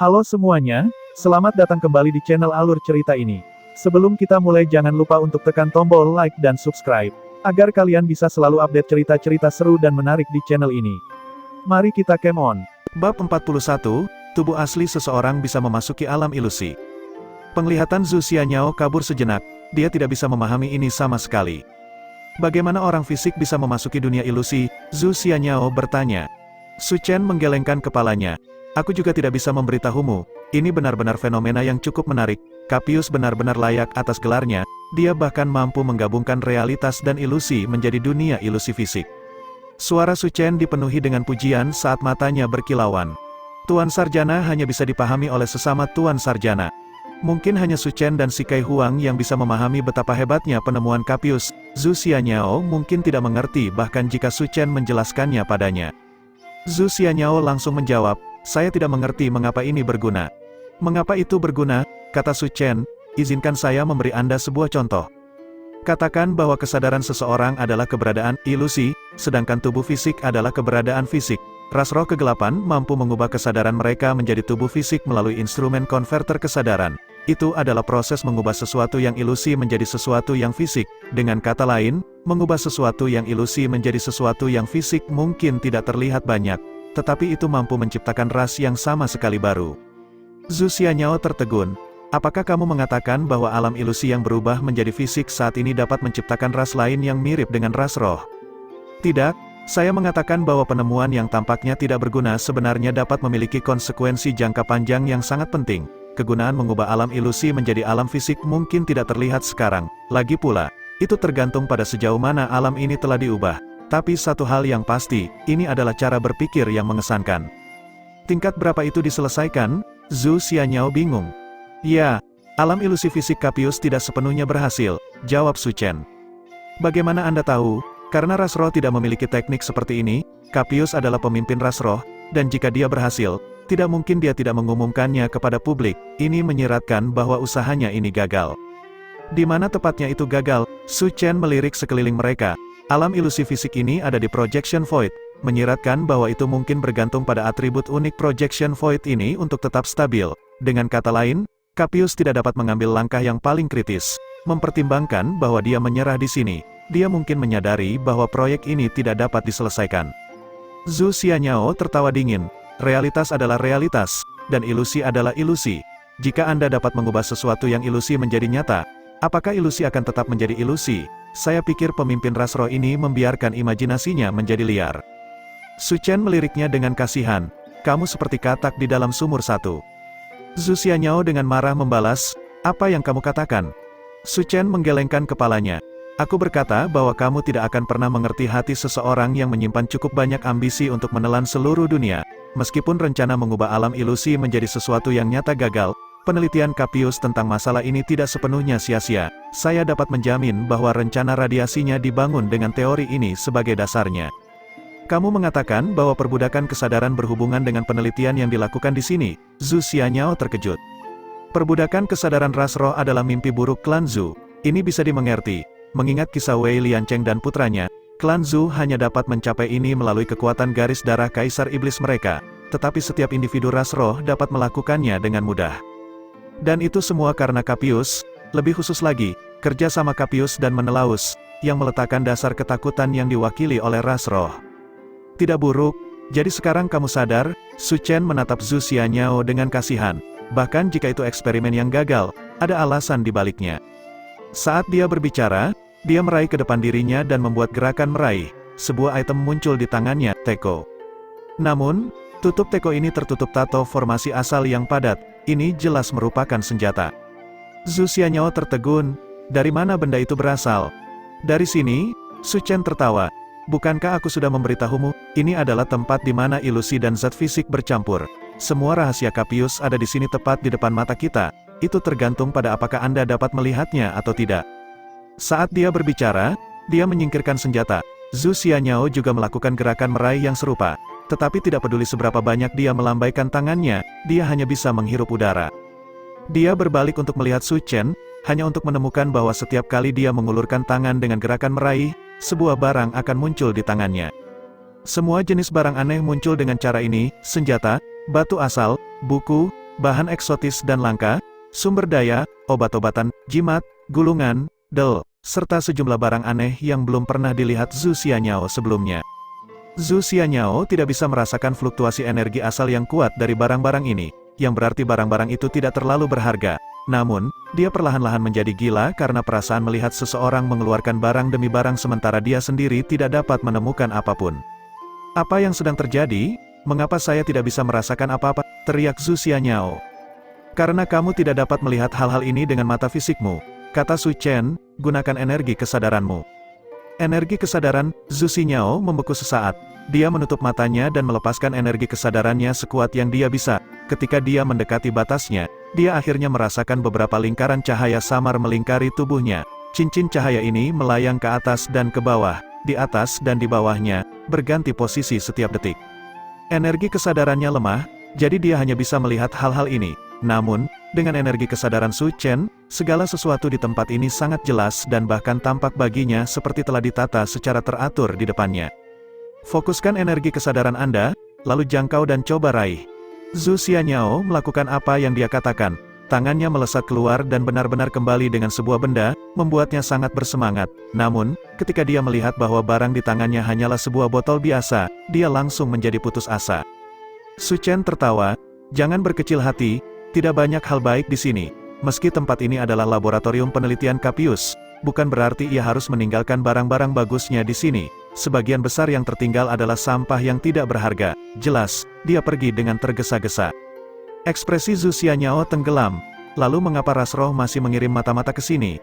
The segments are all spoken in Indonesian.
Halo semuanya, selamat datang kembali di channel Alur Cerita ini. Sebelum kita mulai jangan lupa untuk tekan tombol like dan subscribe, agar kalian bisa selalu update cerita-cerita seru dan menarik di channel ini. Mari kita game on. Bab 41, Tubuh asli seseorang bisa memasuki alam ilusi. Penglihatan Zhu Xianyao kabur sejenak, dia tidak bisa memahami ini sama sekali. Bagaimana orang fisik bisa memasuki dunia ilusi? Zhu Xianyao bertanya. Su Chen menggelengkan kepalanya. Aku juga tidak bisa memberitahumu, ini benar-benar fenomena yang cukup menarik, Capius benar-benar layak atas gelarnya, dia bahkan mampu menggabungkan realitas dan ilusi menjadi dunia ilusi fisik. Suara Su Chen dipenuhi dengan pujian saat matanya berkilauan. Tuan Sarjana hanya bisa dipahami oleh sesama Tuan Sarjana. Mungkin hanya Su Chen dan Si Kai Huang yang bisa memahami betapa hebatnya penemuan Capius, Zhu Xianyao mungkin tidak mengerti bahkan jika Su Chen menjelaskannya padanya. Zhu Xianyao langsung menjawab, saya tidak mengerti mengapa ini berguna. Mengapa itu berguna, kata Su Chen, izinkan saya memberi Anda sebuah contoh. Katakan bahwa kesadaran seseorang adalah keberadaan ilusi, sedangkan tubuh fisik adalah keberadaan fisik. Ras roh kegelapan mampu mengubah kesadaran mereka menjadi tubuh fisik melalui instrumen konverter kesadaran. Itu adalah proses mengubah sesuatu yang ilusi menjadi sesuatu yang fisik. Dengan kata lain, mengubah sesuatu yang ilusi menjadi sesuatu yang fisik mungkin tidak terlihat banyak, tetapi itu mampu menciptakan ras yang sama sekali baru. Zhu Xianyao tertegun. Apakah kamu mengatakan bahwa alam ilusi yang berubah menjadi fisik saat ini dapat menciptakan ras lain yang mirip dengan ras roh? Tidak, saya mengatakan bahwa penemuan yang tampaknya tidak berguna sebenarnya dapat memiliki konsekuensi jangka panjang yang sangat penting. Kegunaan mengubah alam ilusi menjadi alam fisik mungkin tidak terlihat sekarang. Lagi pula, itu tergantung pada sejauh mana alam ini telah diubah. Tapi satu hal yang pasti, ini adalah cara berpikir yang mengesankan. Tingkat berapa itu diselesaikan? Zhu Xianyao bingung. Ya, alam ilusi fisik Capius tidak sepenuhnya berhasil, jawab Su Chen. Bagaimana Anda tahu? Karena ras roh tidak memiliki teknik seperti ini, Capius adalah pemimpin ras roh, dan jika dia berhasil, tidak mungkin dia tidak mengumumkannya kepada publik. Ini menyiratkan bahwa usahanya ini gagal. Di mana tepatnya itu gagal? Su Chen melirik sekeliling mereka. Alam ilusi fisik ini ada di Projection Void, menyiratkan bahwa itu mungkin bergantung pada atribut unik Projection Void ini untuk tetap stabil. Dengan kata lain, Capius tidak dapat mengambil langkah yang paling kritis. Mempertimbangkan bahwa dia menyerah di sini, dia mungkin menyadari bahwa proyek ini tidak dapat diselesaikan. Zhu Xianyao tertawa dingin. Realitas adalah realitas, dan ilusi adalah ilusi. Jika Anda dapat mengubah sesuatu yang ilusi menjadi nyata, apakah ilusi akan tetap menjadi ilusi? Saya pikir pemimpin ras roh ini membiarkan imajinasinya menjadi liar. Su Chen meliriknya dengan kasihan. Kamu seperti katak di dalam sumur satu. Zhu Xianyao dengan marah membalas, apa yang kamu katakan? Su Chen menggelengkan kepalanya. Aku berkata bahwa kamu tidak akan pernah mengerti hati seseorang yang menyimpan cukup banyak ambisi untuk menelan seluruh dunia. Meskipun rencana mengubah alam ilusi menjadi sesuatu yang nyata gagal, penelitian Capius tentang masalah ini tidak sepenuhnya sia-sia. Saya dapat menjamin bahwa rencana radiasinya dibangun dengan teori ini sebagai dasarnya. Kamu mengatakan bahwa perbudakan kesadaran berhubungan dengan penelitian yang dilakukan di sini. Zhu Xianyao terkejut. Perbudakan kesadaran ras roh adalah mimpi buruk klan Zhu. Ini bisa dimengerti. Mengingat kisah Wei Liancheng dan putranya, klan Zhu hanya dapat mencapai ini melalui kekuatan garis darah kaisar iblis mereka. Tetapi setiap individu ras roh dapat melakukannya dengan mudah. Dan itu semua karena Capius, lebih khusus lagi, kerja sama Capius dan Menelaus, yang meletakkan dasar ketakutan yang diwakili oleh ras roh. Tidak buruk, jadi sekarang kamu sadar? Su Chen menatap Zhu Xianyao dengan kasihan. Bahkan jika itu eksperimen yang gagal, ada alasan di baliknya. Saat dia berbicara, dia meraih ke depan dirinya dan membuat gerakan meraih. Sebuah item muncul di tangannya, teko. Namun, tutup teko ini tertutup tato formasi asal yang padat. Ini jelas merupakan senjata. Zhu Xianyao tertegun. Dari mana benda itu berasal? Dari sini, Su Chen tertawa. Bukankah aku sudah memberitahumu, ini adalah tempat di mana ilusi dan zat fisik bercampur. Semua rahasia Capius ada di sini tepat di depan mata kita. Itu tergantung pada apakah Anda dapat melihatnya atau tidak. Saat dia berbicara, dia menyingkirkan senjata. Zhu Xianyao juga melakukan gerakan meraih yang serupa. Tetapi tidak peduli seberapa banyak dia melambaikan tangannya, dia hanya bisa menghirup udara. Dia berbalik untuk melihat Su Chen, hanya untuk menemukan bahwa setiap kali dia mengulurkan tangan dengan gerakan meraih, sebuah barang akan muncul di tangannya. Semua jenis barang aneh muncul dengan cara ini, senjata, batu asal, buku, bahan eksotis dan langka, sumber daya, obat-obatan, jimat, gulungan, del, serta sejumlah barang aneh yang belum pernah dilihat Zhu Xianyao sebelumnya. Zhu Xianyao tidak bisa merasakan fluktuasi energi asal yang kuat dari barang-barang ini, yang berarti barang-barang itu tidak terlalu berharga. Namun, dia perlahan-lahan menjadi gila karena perasaan melihat seseorang mengeluarkan barang demi barang sementara dia sendiri tidak dapat menemukan apapun. Apa yang sedang terjadi? Mengapa saya tidak bisa merasakan apa-apa? Teriak Zhu Xianyao. Karena kamu tidak dapat melihat hal-hal ini dengan mata fisikmu, kata Su Chen, gunakan energi kesadaranmu. Energi kesadaran, Zhu Xianyao membeku sesaat. Dia menutup matanya dan melepaskan energi kesadarannya sekuat yang dia bisa. Ketika dia mendekati batasnya, dia akhirnya merasakan beberapa lingkaran cahaya samar melingkari tubuhnya. Cincin cahaya ini melayang ke atas dan ke bawah, di atas dan di bawahnya, berganti posisi setiap detik. Energi kesadarannya lemah, jadi dia hanya bisa melihat hal-hal ini. Namun, dengan energi kesadaran Su Chen, segala sesuatu di tempat ini sangat jelas dan bahkan tampak baginya seperti telah ditata secara teratur di depannya. Fokuskan energi kesadaran Anda, lalu jangkau dan coba raih. Zhu Xianyao melakukan apa yang dia katakan. Tangannya melesat keluar dan benar-benar kembali dengan sebuah benda, membuatnya sangat bersemangat. Namun, ketika dia melihat bahwa barang di tangannya hanyalah sebuah botol biasa, dia langsung menjadi putus asa. Su Chen tertawa, jangan berkecil hati, tidak banyak hal baik di sini. Meski tempat ini adalah laboratorium penelitian Capius, bukan berarti ia harus meninggalkan barang-barang bagusnya di sini. Sebagian besar yang tertinggal adalah sampah yang tidak berharga. Jelas, dia pergi dengan tergesa-gesa. Ekspresi Zhu Xianyao tenggelam. Lalu mengapa Rasroh masih mengirim mata-mata ke sini?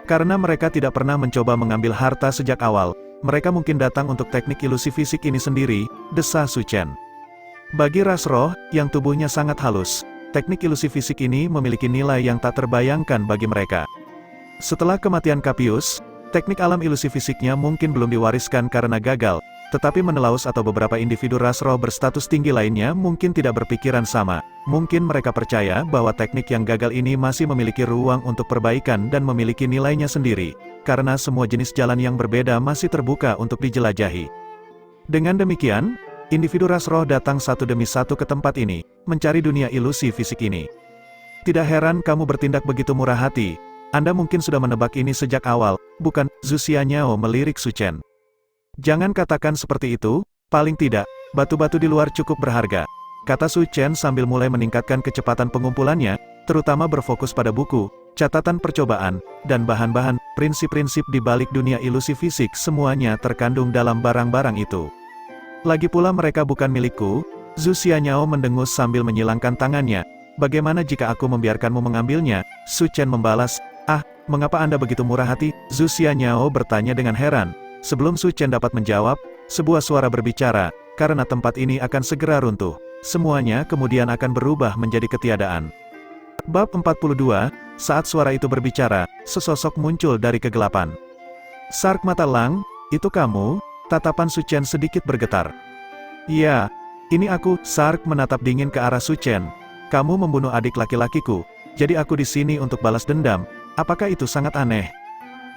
Karena mereka tidak pernah mencoba mengambil harta sejak awal. Mereka mungkin datang untuk teknik ilusi fisik ini sendiri, desah Su Chen. Bagi Rasroh, yang tubuhnya sangat halus, teknik ilusi fisik ini memiliki nilai yang tak terbayangkan bagi mereka. Setelah kematian Capius, teknik alam ilusi fisiknya mungkin belum diwariskan karena gagal, tetapi Menelaus atau beberapa individu ras roh berstatus tinggi lainnya mungkin tidak berpikiran sama. Mungkin mereka percaya bahwa teknik yang gagal ini masih memiliki ruang untuk perbaikan dan memiliki nilainya sendiri, karena semua jenis jalan yang berbeda masih terbuka untuk dijelajahi. Dengan demikian, individu ras roh datang satu demi satu ke tempat ini, mencari dunia ilusi fisik ini. Tidak heran kamu bertindak begitu murah hati. Anda mungkin sudah menebak ini sejak awal, bukan? Zhu Xianyao melirik Su Chen. Jangan katakan seperti itu, paling tidak, batu-batu di luar cukup berharga, kata Su Chen sambil mulai meningkatkan kecepatan pengumpulannya, terutama berfokus pada buku, catatan percobaan, dan bahan-bahan, prinsip-prinsip di balik dunia ilusi fisik semuanya terkandung dalam barang-barang itu. Lagi pula mereka bukan milikku. Zhu Xianyao mendengus sambil menyilangkan tangannya. Bagaimana jika aku membiarkanmu mengambilnya? Su Chen membalas. Ah, mengapa Anda begitu murah hati? Zhu Xianyao bertanya dengan heran. Sebelum Su Chen dapat menjawab, sebuah suara berbicara, karena tempat ini akan segera runtuh. Semuanya kemudian akan berubah menjadi ketiadaan. Bab 42, saat suara itu berbicara, sesosok muncul dari kegelapan. Sark mata Lang, itu kamu? Tatapan Su Chen sedikit bergetar. Ya, ini aku. Sark menatap dingin ke arah Su Chen. Kamu membunuh adik laki-lakiku, jadi aku di sini untuk balas dendam. Apakah itu sangat aneh?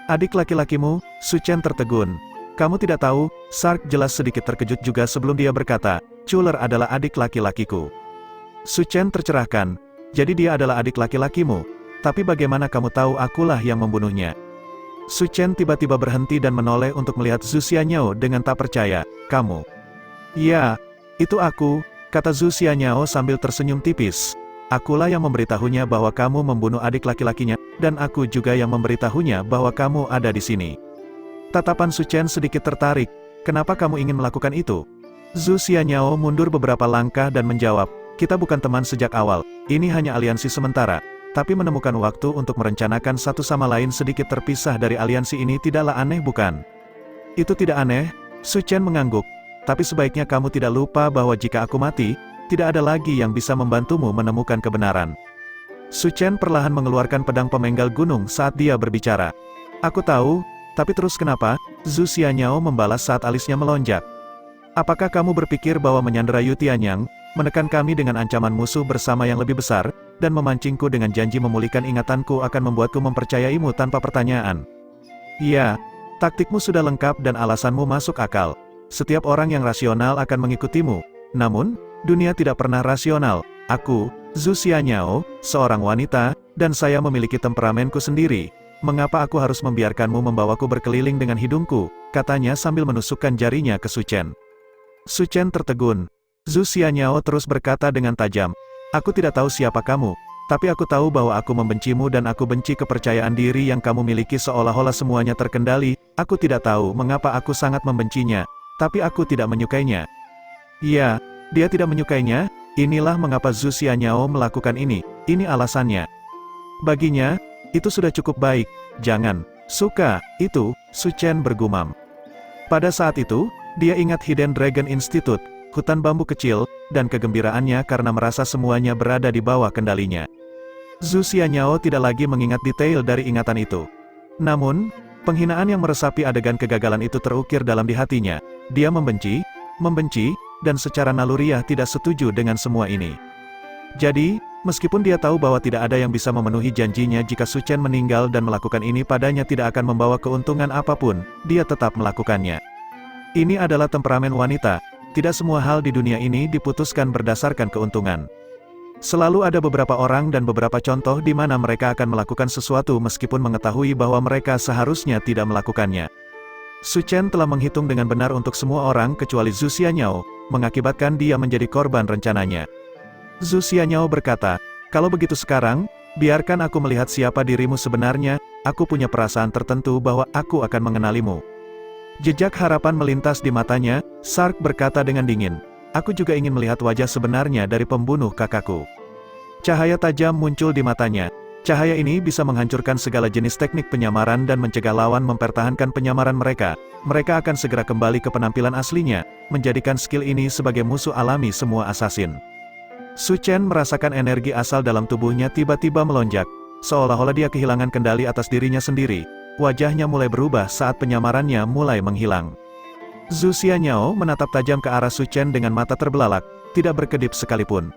Adik laki-lakimu? Su Chen tertegun. Kamu tidak tahu? Sark jelas sedikit terkejut juga sebelum dia berkata, Chuler adalah adik laki-lakiku. Su Chen tercerahkan. Jadi dia adalah adik laki-lakimu. Tapi bagaimana kamu tahu akulah yang membunuhnya? Su Chen tiba-tiba berhenti dan menoleh untuk melihat Zhu Xianyao dengan tak percaya. Kamu? Ya, itu aku, kata Zhu Xianyao sambil tersenyum tipis. Akulah yang memberitahunya bahwa kamu membunuh adik laki-lakinya, dan aku juga yang memberitahunya bahwa kamu ada di sini. Tatapan Su Chen sedikit tertarik. Kenapa kamu ingin melakukan itu? Zhu Xianyao mundur beberapa langkah dan menjawab, kita bukan teman sejak awal, ini hanya aliansi sementara. Tapi menemukan waktu untuk merencanakan satu sama lain sedikit terpisah dari aliansi ini tidaklah aneh bukan? Itu tidak aneh, Su Chen mengangguk. Tapi sebaiknya kamu tidak lupa bahwa jika aku mati, tidak ada lagi yang bisa membantumu menemukan kebenaran. Su Chen perlahan mengeluarkan pedang pemenggal gunung saat dia berbicara. Aku tahu, tapi terus kenapa? Zhu Xianyao membalas saat alisnya melonjak. Apakah kamu berpikir bahwa menyandera Yu Tianyang, menekan kami dengan ancaman musuh bersama yang lebih besar, dan memancingku dengan janji memulihkan ingatanku akan membuatku mempercayaimu tanpa pertanyaan? Iya, taktikmu sudah lengkap dan alasanmu masuk akal. Setiap orang yang rasional akan mengikutimu. Namun, dunia tidak pernah rasional. Aku, Zhu Xianyao, seorang wanita, dan saya memiliki temperamenku sendiri. Mengapa aku harus membiarkanmu membawaku berkeliling dengan hidungku? Katanya sambil menusukkan jarinya ke Su Chen. Su Chen tertegun. Zhu Xianyao terus berkata dengan tajam, "Aku tidak tahu siapa kamu, tapi aku tahu bahwa aku membencimu dan aku benci kepercayaan diri yang kamu miliki seolah-olah semuanya terkendali. Aku tidak tahu mengapa aku sangat membencinya, tapi aku tidak menyukainya." Ya, dia tidak menyukainya. Inilah mengapa Zhu Xianyao melakukan ini. Ini alasannya. Baginya, itu sudah cukup baik. Jangan suka itu, Su Chen bergumam. Pada saat itu, dia ingat Hidden Dragon Institute, hutan bambu kecil, dan kegembiraannya karena merasa semuanya berada di bawah kendalinya. Zhu Xianyao tidak lagi mengingat detail dari ingatan itu. Namun, penghinaan yang meresapi adegan kegagalan itu terukir dalam di hatinya. Dia membenci, dan secara naluriah tidak setuju dengan semua ini. Jadi, meskipun dia tahu bahwa tidak ada yang bisa memenuhi janjinya jika Su Chen meninggal dan melakukan ini padanya tidak akan membawa keuntungan apapun, dia tetap melakukannya. Ini adalah temperamen wanita, tidak semua hal di dunia ini diputuskan berdasarkan keuntungan. Selalu ada beberapa orang dan beberapa contoh di mana mereka akan melakukan sesuatu meskipun mengetahui bahwa mereka seharusnya tidak melakukannya. Su Chen telah menghitung dengan benar untuk semua orang kecuali Zhu Xianyao, mengakibatkan dia menjadi korban rencananya. Zhu Xianyao berkata, "Kalau begitu sekarang, biarkan aku melihat siapa dirimu sebenarnya, aku punya perasaan tertentu bahwa aku akan mengenalimu." Jejak harapan melintas di matanya, Sark berkata dengan dingin, "Aku juga ingin melihat wajah sebenarnya dari pembunuh kakakku." Cahaya tajam muncul di matanya. Cahaya ini bisa menghancurkan segala jenis teknik penyamaran dan mencegah lawan mempertahankan penyamaran mereka. Mereka akan segera kembali ke penampilan aslinya, menjadikan skill ini sebagai musuh alami semua asasin. Su Chen merasakan energi asal dalam tubuhnya tiba-tiba melonjak, seolah-olah dia kehilangan kendali atas dirinya sendiri. Wajahnya mulai berubah saat penyamarannya mulai menghilang. Zhu Xianyao menatap tajam ke arah Su Chen dengan mata terbelalak, tidak berkedip sekalipun.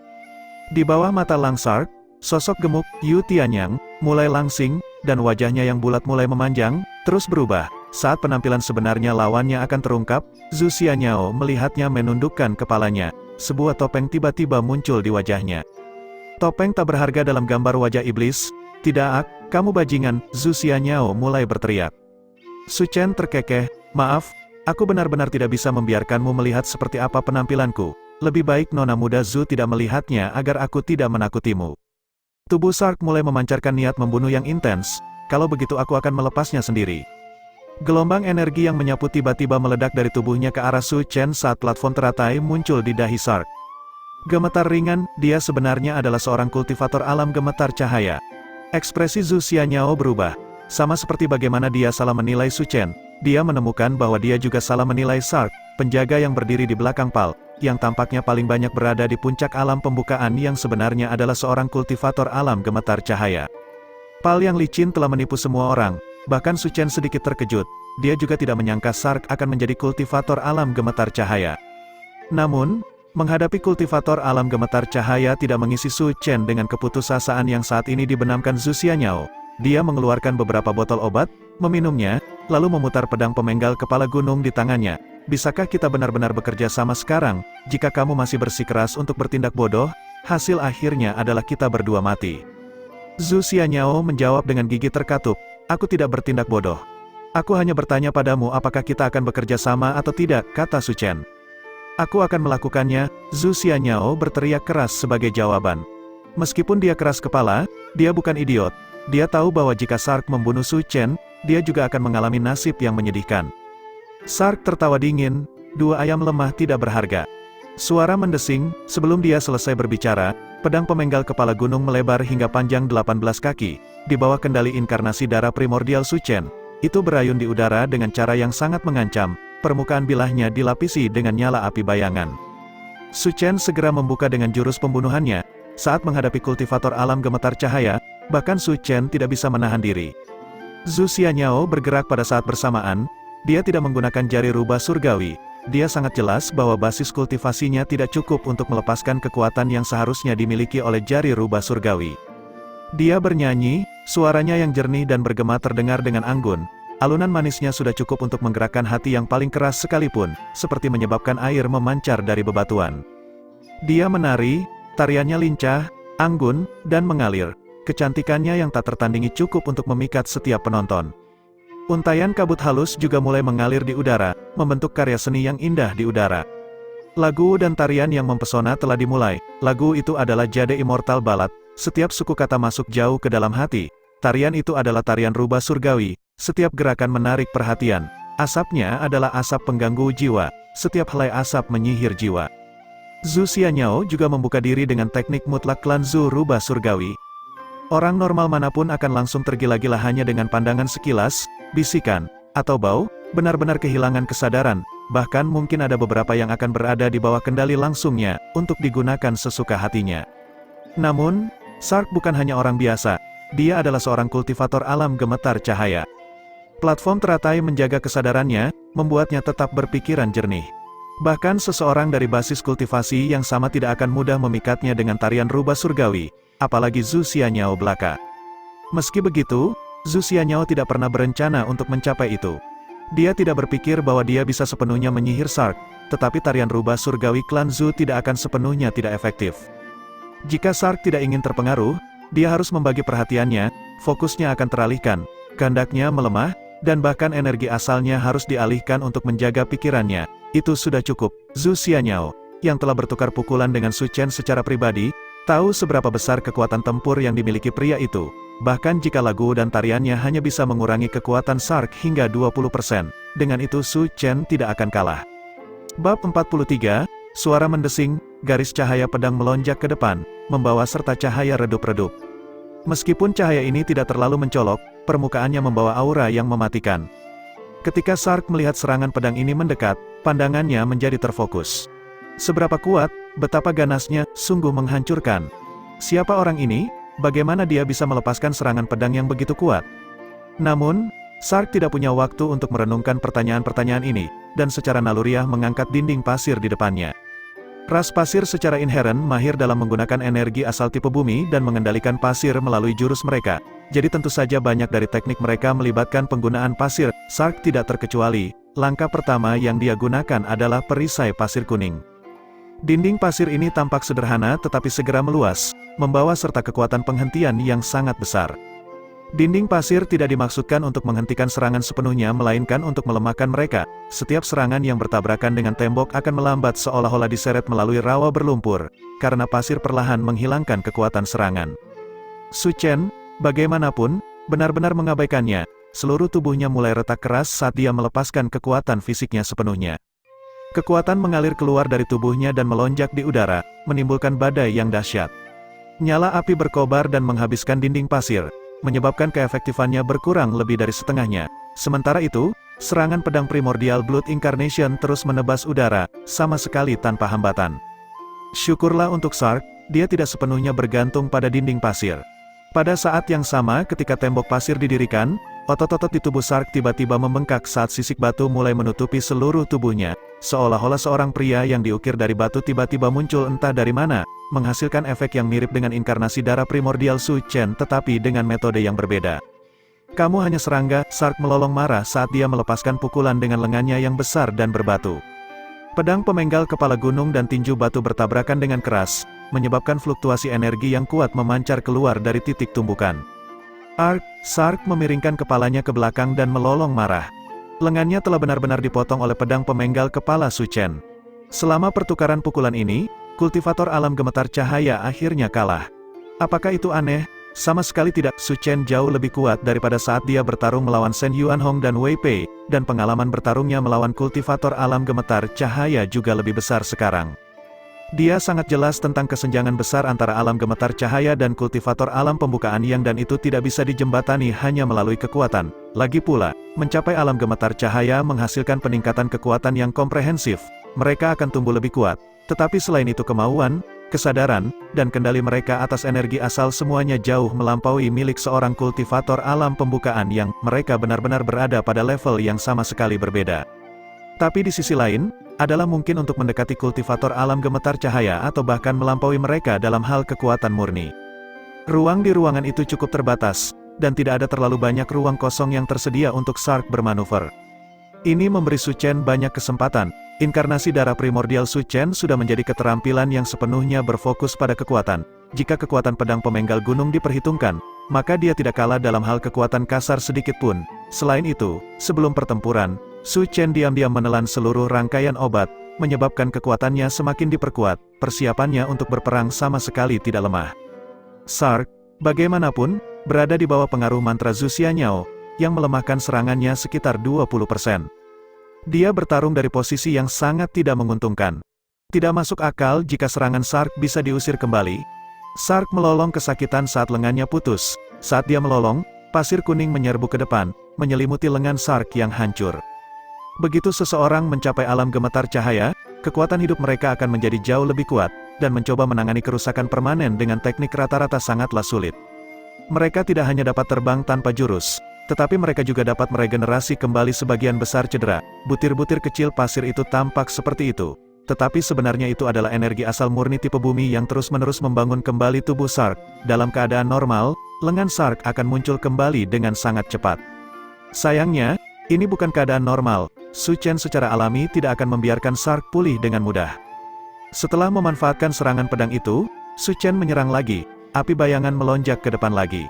Di bawah mata Lang Sark, sosok gemuk Yu Tianyang mulai langsing, dan wajahnya yang bulat mulai memanjang, terus berubah. Saat penampilan sebenarnya lawannya akan terungkap, Zhu Xianyao melihatnya menundukkan kepalanya. Sebuah topeng tiba-tiba muncul di wajahnya. Topeng tak berharga dalam gambar wajah iblis. "Tidak, kamu bajingan!" Zhu Xianyao mulai berteriak. Su Chen terkekeh, "Maaf, aku benar-benar tidak bisa membiarkanmu melihat seperti apa penampilanku. Lebih baik Nona muda Zhu tidak melihatnya agar aku tidak menakutimu." Tubuh Sark mulai memancarkan niat membunuh yang intens. "Kalau begitu aku akan melepasnya sendiri." Gelombang energi yang menyapu tiba-tiba meledak dari tubuhnya ke arah Su Chen saat platform teratai muncul di dahi Sark. Gemetar ringan, dia sebenarnya adalah seorang kultivator alam gemetar cahaya. Ekspresi Zhu Xianyao berubah. Sama seperti bagaimana dia salah menilai Su Chen, dia menemukan bahwa dia juga salah menilai Sark, penjaga yang berdiri di belakang Pal, yang tampaknya paling banyak berada di puncak alam pembukaan yang sebenarnya adalah seorang kultivator alam gemetar cahaya. Pal yang licin telah menipu semua orang, bahkan Su Chen sedikit terkejut. Dia juga tidak menyangka Sark akan menjadi kultivator alam gemetar cahaya. Namun, menghadapi kultivator alam gemetar cahaya tidak mengisi Su Chen dengan keputusasaan yang saat ini dibenamkan Zhu Xianyao. Dia mengeluarkan beberapa botol obat, meminumnya, lalu memutar pedang pemenggal kepala gunung di tangannya. "Bisakah kita benar-benar bekerja sama sekarang? Jika kamu masih bersikeras untuk bertindak bodoh, hasil akhirnya adalah kita berdua mati." Zhu Xianyao menjawab dengan gigi terkatup, "Aku tidak bertindak bodoh. Aku hanya bertanya padamu apakah kita akan bekerja sama atau tidak," kata Su Chen. "Aku akan melakukannya," Zhu Xianyao berteriak keras sebagai jawaban. Meskipun dia keras kepala, dia bukan idiot. Dia tahu bahwa jika Sark membunuh Su Chen, dia juga akan mengalami nasib yang menyedihkan. Sark tertawa dingin, "Dua ayam lemah tidak berharga." Suara mendesing, sebelum dia selesai berbicara, pedang pemenggal kepala gunung melebar hingga panjang 18 kaki, di bawah kendali inkarnasi darah primordial Su Chen. Itu berayun di udara dengan cara yang sangat mengancam, permukaan bilahnya dilapisi dengan nyala api bayangan. Su Chen segera membuka dengan jurus pembunuhannya. Saat menghadapi kultivator alam gemetar cahaya, bahkan Su Chen tidak bisa menahan diri. Zhu Xianyao bergerak pada saat bersamaan. Dia tidak menggunakan jari rubah surgawi. Dia sangat jelas bahwa basis kultivasinya tidak cukup untuk melepaskan kekuatan yang seharusnya dimiliki oleh jari rubah surgawi. Dia bernyanyi, suaranya yang jernih dan bergema terdengar dengan anggun. Alunan manisnya sudah cukup untuk menggerakkan hati yang paling keras sekalipun, seperti menyebabkan air memancar dari bebatuan. Dia menari, tariannya lincah, anggun, dan mengalir. Kecantikannya yang tak tertandingi cukup untuk memikat setiap penonton. Untaian kabut halus juga mulai mengalir di udara, membentuk karya seni yang indah di udara. Lagu dan tarian yang mempesona telah dimulai. Lagu itu adalah Jade Immortal Ballad, setiap suku kata masuk jauh ke dalam hati. Tarian itu adalah tarian rubah surgawi, setiap gerakan menarik perhatian. Asapnya adalah asap pengganggu jiwa, setiap helai asap menyihir jiwa. Zhu Xianyao juga membuka diri dengan teknik mutlak klan Zhu rubah surgawi. Orang normal manapun akan langsung tergila-gila hanya dengan pandangan sekilas, bisikan, atau bau, benar-benar kehilangan kesadaran, bahkan mungkin ada beberapa yang akan berada di bawah kendali langsungnya, untuk digunakan sesuka hatinya. Namun, Sark bukan hanya orang biasa, dia adalah seorang kultivator alam gemetar cahaya. Platform teratai menjaga kesadarannya, membuatnya tetap berpikiran jernih. Bahkan seseorang dari basis kultivasi yang sama tidak akan mudah memikatnya dengan tarian rubah surgawi, apalagi Zhu Xianyao belaka. Meski begitu, Zhu Xianyao tidak pernah berencana untuk mencapai itu. Dia tidak berpikir bahwa dia bisa sepenuhnya menyihir Sark, tetapi tarian rubah surgawi klan Zhu tidak akan sepenuhnya tidak efektif. Jika Sark tidak ingin terpengaruh, dia harus membagi perhatiannya, fokusnya akan teralihkan, kehendaknya melemah, dan bahkan energi asalnya harus dialihkan untuk menjaga pikirannya. Itu sudah cukup. Zhu Xianyao, yang telah bertukar pukulan dengan Su Chen secara pribadi, tahu seberapa besar kekuatan tempur yang dimiliki pria itu. Bahkan jika lagu dan tariannya hanya bisa mengurangi kekuatan Sark hingga 20%, dengan itu Su Chen tidak akan kalah. Bab 43, suara mendesing, garis cahaya pedang melonjak ke depan, membawa serta cahaya redup-redup. Meskipun cahaya ini tidak terlalu mencolok, permukaannya membawa aura yang mematikan. Ketika Sark melihat serangan pedang ini mendekat, pandangannya menjadi terfokus. Seberapa kuat, betapa ganasnya, sungguh menghancurkan. Siapa orang ini? Bagaimana dia bisa melepaskan serangan pedang yang begitu kuat? Namun, Sark tidak punya waktu untuk merenungkan pertanyaan-pertanyaan ini, dan secara naluriah mengangkat dinding pasir di depannya. Ras pasir secara inheren mahir dalam menggunakan energi asal tipe bumi dan mengendalikan pasir melalui jurus mereka. Jadi tentu saja banyak dari teknik mereka melibatkan penggunaan pasir. Sark tidak terkecuali. Langkah pertama yang dia gunakan adalah perisai pasir kuning. Dinding pasir ini tampak sederhana tetapi segera meluas, membawa serta kekuatan penghentian yang sangat besar. Dinding pasir tidak dimaksudkan untuk menghentikan serangan sepenuhnya melainkan untuk melemahkan mereka. Setiap serangan yang bertabrakan dengan tembok akan melambat seolah-olah diseret melalui rawa berlumpur, karena pasir perlahan menghilangkan kekuatan serangan. Su Chen, bagaimanapun, benar-benar mengabaikannya. Seluruh tubuhnya mulai retak keras saat dia melepaskan kekuatan fisiknya sepenuhnya. Kekuatan mengalir keluar dari tubuhnya dan melonjak di udara, menimbulkan badai yang dahsyat. Nyala api berkobar dan menghabiskan dinding pasir, menyebabkan keefektifannya berkurang lebih dari setengahnya. Sementara itu, serangan pedang primordial Blood Incarnation terus menebas udara, sama sekali tanpa hambatan. Syukurlah untuk Sark, dia tidak sepenuhnya bergantung pada dinding pasir. Pada saat yang sama ketika tembok pasir didirikan, otot-otot di tubuh Sark tiba-tiba membengkak saat sisik batu mulai menutupi seluruh tubuhnya, seolah-olah seorang pria yang diukir dari batu tiba-tiba muncul entah dari mana, menghasilkan efek yang mirip dengan inkarnasi darah primordial Su Chen tetapi dengan metode yang berbeda. Kamu hanya serangga, Sark melolong marah saat dia melepaskan pukulan dengan lengannya yang besar dan berbatu. Pedang pemenggal kepala gunung dan tinju batu bertabrakan dengan keras, menyebabkan fluktuasi energi yang kuat memancar keluar dari titik tumbukan. Sark memiringkan kepalanya ke belakang dan melolong marah. Lengannya telah benar-benar dipotong oleh pedang pemenggal kepala Su Chen. Selama pertukaran pukulan ini, kultivator alam gemetar cahaya akhirnya kalah. Apakah itu aneh? Sama sekali tidak. Su Chen jauh lebih kuat daripada saat dia bertarung melawan Shen Yuanhong dan Wei Pei, dan pengalaman bertarungnya melawan kultivator alam gemetar cahaya juga lebih besar sekarang. Dia sangat jelas tentang kesenjangan besar antara alam gemetar cahaya dan kultivator alam pembukaan yang dan itu tidak bisa dijembatani hanya melalui kekuatan. Lagi pula, mencapai alam gemetar cahaya menghasilkan peningkatan kekuatan yang komprehensif. Mereka akan tumbuh lebih kuat. Tetapi selain itu kemauan, kesadaran, dan kendali mereka atas energi asal semuanya jauh melampaui milik seorang kultivator alam pembukaan yang mereka benar-benar berada pada level yang sama sekali berbeda. Tapi di sisi lain, adalah mungkin untuk mendekati kultivator alam gemetar cahaya atau bahkan melampaui mereka dalam hal kekuatan murni. Ruang di ruangan itu cukup terbatas, dan tidak ada terlalu banyak ruang kosong yang tersedia untuk Sark bermanuver. Ini memberi Su Chen banyak kesempatan. Inkarnasi darah primordial Su Chen sudah menjadi keterampilan yang sepenuhnya berfokus pada kekuatan. jika kekuatan pedang pemenggal gunung diperhitungkan, maka dia tidak kalah dalam hal kekuatan kasar sedikit pun. Selain itu, sebelum pertempuran, Su Chen diam-diam menelan seluruh rangkaian obat, menyebabkan kekuatannya semakin diperkuat, persiapannya untuk berperang sama sekali tidak lemah. Sark, bagaimanapun, berada di bawah pengaruh mantra Zhu Xianyao, yang melemahkan serangannya sekitar 20%. Dia bertarung dari posisi yang sangat tidak menguntungkan. Tidak masuk akal jika serangan Sark bisa diusir kembali. Sark melolong kesakitan saat lengannya putus. Saat dia melolong, pasir kuning menyerbu ke depan, menyelimuti lengan Sark yang hancur. Begitu seseorang mencapai alam gemetar cahaya, kekuatan hidup mereka akan menjadi jauh lebih kuat, dan mencoba menangani kerusakan permanen dengan teknik rata-rata sangatlah sulit. Mereka tidak hanya dapat terbang tanpa jurus, tetapi mereka juga dapat meregenerasi kembali sebagian besar cedera. Butir-butir kecil pasir itu tampak seperti itu. Tetapi sebenarnya itu adalah energi asal murni tipe bumi yang terus-menerus membangun kembali tubuh Sark. Dalam keadaan normal, lengan Sark akan muncul kembali dengan sangat cepat. Sayangnya, ini bukan keadaan normal. Su Chen secara alami tidak akan membiarkan Sark pulih dengan mudah. Setelah memanfaatkan serangan pedang itu, Su Chen menyerang lagi. Api bayangan melonjak ke depan lagi.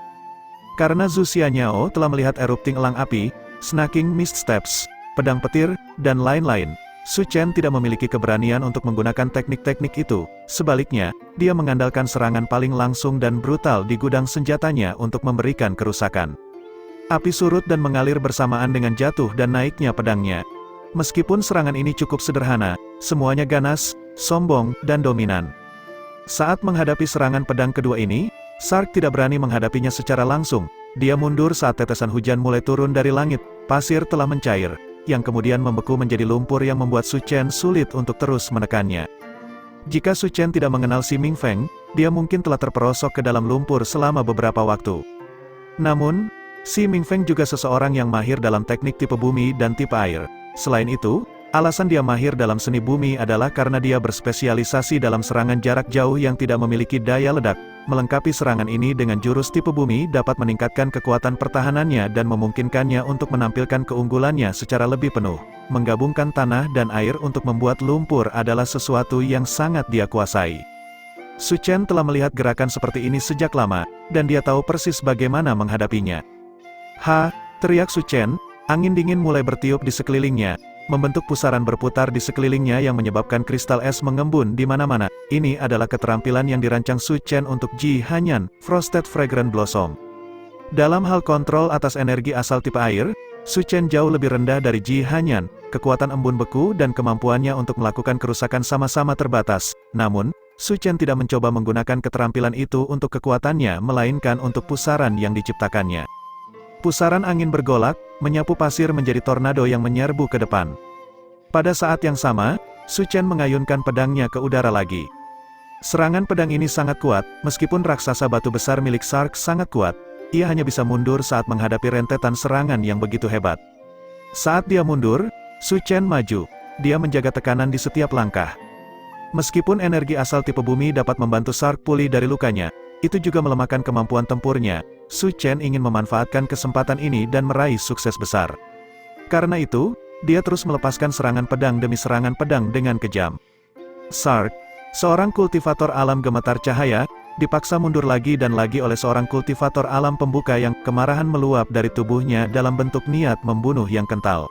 Karena Zhu Xianyao telah melihat erupting elang api, snaking mist steps, pedang petir, dan lain-lain, Su Chen tidak memiliki keberanian untuk menggunakan teknik-teknik itu. Sebaliknya, dia mengandalkan serangan paling langsung dan brutal di gudang senjatanya untuk memberikan kerusakan. Api surut dan mengalir bersamaan dengan jatuh dan naiknya pedangnya. Meskipun serangan ini cukup sederhana, semuanya ganas, sombong, dan dominan. Saat menghadapi serangan pedang kedua ini, Sark tidak berani menghadapinya secara langsung. Dia mundur saat tetesan hujan mulai turun dari langit. Pasir telah mencair, yang kemudian membeku menjadi lumpur yang membuat Su Chen sulit untuk terus menekannya. Jika Su Chen tidak mengenal Si Mingfeng, dia mungkin telah terperosok ke dalam lumpur selama beberapa waktu. Namun, Si Mingfeng juga seseorang yang mahir dalam teknik tipe bumi dan tipe air. Selain itu, alasan dia mahir dalam seni bumi adalah karena dia berspesialisasi dalam serangan jarak jauh yang tidak memiliki daya ledak. Melengkapi serangan ini dengan jurus tipe bumi dapat meningkatkan kekuatan pertahanannya dan memungkinkannya untuk menampilkan keunggulannya secara lebih penuh. Menggabungkan tanah dan air untuk membuat lumpur adalah sesuatu yang sangat dia kuasai. Su Chen telah melihat gerakan seperti ini sejak lama, dan dia tahu persis bagaimana menghadapinya. "Ha!" teriak Su Chen, angin dingin mulai bertiup di sekelilingnya, membentuk pusaran berputar di sekelilingnya yang menyebabkan kristal es mengembun di mana-mana. Ini adalah keterampilan yang dirancang Su Chen untuk Ji Hanyan, Frosted Fragrant Blossom. Dalam hal kontrol atas energi asal tipe air, Su Chen jauh lebih rendah dari Ji Hanyan. Kekuatan embun beku dan kemampuannya untuk melakukan kerusakan sama-sama terbatas. Namun, Su Chen tidak mencoba menggunakan keterampilan itu untuk kekuatannya, melainkan untuk pusaran yang diciptakannya. Pusaran angin bergolak, menyapu pasir menjadi tornado yang menyerbu ke depan. Pada saat yang sama, Su Chen mengayunkan pedangnya ke udara lagi. Serangan pedang ini sangat kuat, meskipun raksasa batu besar milik Sark sangat kuat, ia hanya bisa mundur saat menghadapi rentetan serangan yang begitu hebat. Saat dia mundur, Su Chen maju. Dia menjaga tekanan di setiap langkah. Meskipun energi asal tipe bumi dapat membantu Sark pulih dari lukanya, itu juga melemahkan kemampuan tempurnya. Su Chen ingin memanfaatkan kesempatan ini dan meraih sukses besar. Karena itu, dia terus melepaskan serangan pedang demi serangan pedang dengan kejam. Sark, seorang kultivator alam gemetar cahaya, dipaksa mundur lagi dan lagi oleh seorang kultivator alam pembuka yang kemarahan meluap dari tubuhnya dalam bentuk niat membunuh yang kental.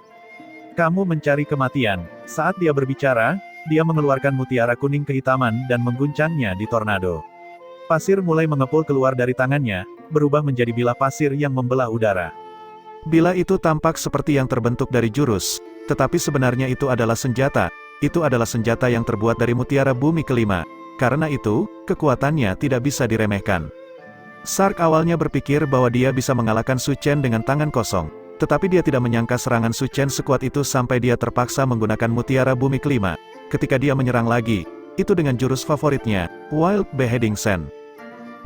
Kamu mencari kematian. Saat dia berbicara, dia mengeluarkan mutiara kuning kehitaman dan mengguncangnya di tornado. Pasir mulai mengepul keluar dari tangannya, berubah menjadi bilah pasir yang membelah udara. Bilah itu tampak seperti yang terbentuk dari jurus, tetapi sebenarnya itu adalah senjata. Itu adalah senjata yang terbuat dari mutiara bumi kelima. Karena itu, kekuatannya tidak bisa diremehkan. Sark awalnya berpikir bahwa dia bisa mengalahkan Su Chen dengan tangan kosong, tetapi dia tidak menyangka serangan Su Chen sekuat itu sampai dia terpaksa menggunakan mutiara bumi kelima. Ketika dia menyerang lagi, itu dengan jurus favoritnya, Wild Beheading Sand.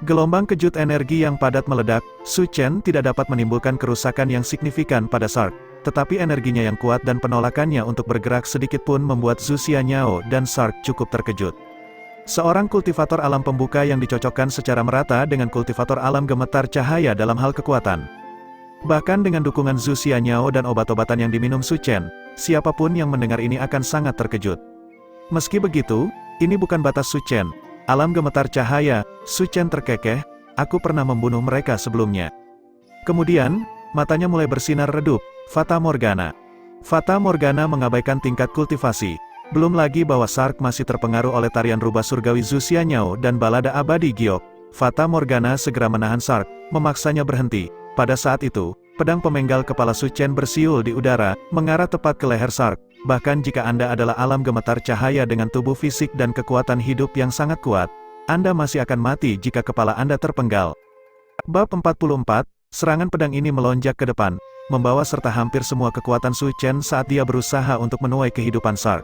Gelombang kejut energi yang padat meledak. Su Chen tidak dapat menimbulkan kerusakan yang signifikan pada Sark, tetapi energinya yang kuat dan penolakannya untuk bergerak sedikit pun membuat Zhu Xianyao dan Sark cukup terkejut. Seorang kultivator alam pembuka yang dicocokkan secara merata dengan kultivator alam gemetar cahaya dalam hal kekuatan. Bahkan dengan dukungan Zhu Xianyao dan obat-obatan yang diminum Su Chen, siapapun yang mendengar ini akan sangat terkejut. Meski begitu, ini bukan batas Su Chen. Alam gemetar cahaya, Su Chen terkekeh, aku pernah membunuh mereka sebelumnya. Kemudian, matanya mulai bersinar redup, Fata Morgana. Fata Morgana mengabaikan tingkat kultivasi. Belum lagi bahwa Sark masih terpengaruh oleh tarian rubah surgawi Zhu Xianyao dan balada abadi Giok. Fata Morgana segera menahan Sark, memaksanya berhenti. Pada saat itu, pedang pemenggal kepala Su Chen bersiul di udara, mengarah tepat ke leher Sark. Bahkan jika Anda adalah alam gemetar cahaya dengan tubuh fisik dan kekuatan hidup yang sangat kuat, Anda masih akan mati jika kepala Anda terpenggal. Bab 44, serangan pedang ini melonjak ke depan, membawa serta hampir semua kekuatan Su Chen saat dia berusaha untuk menuai kehidupan Sark.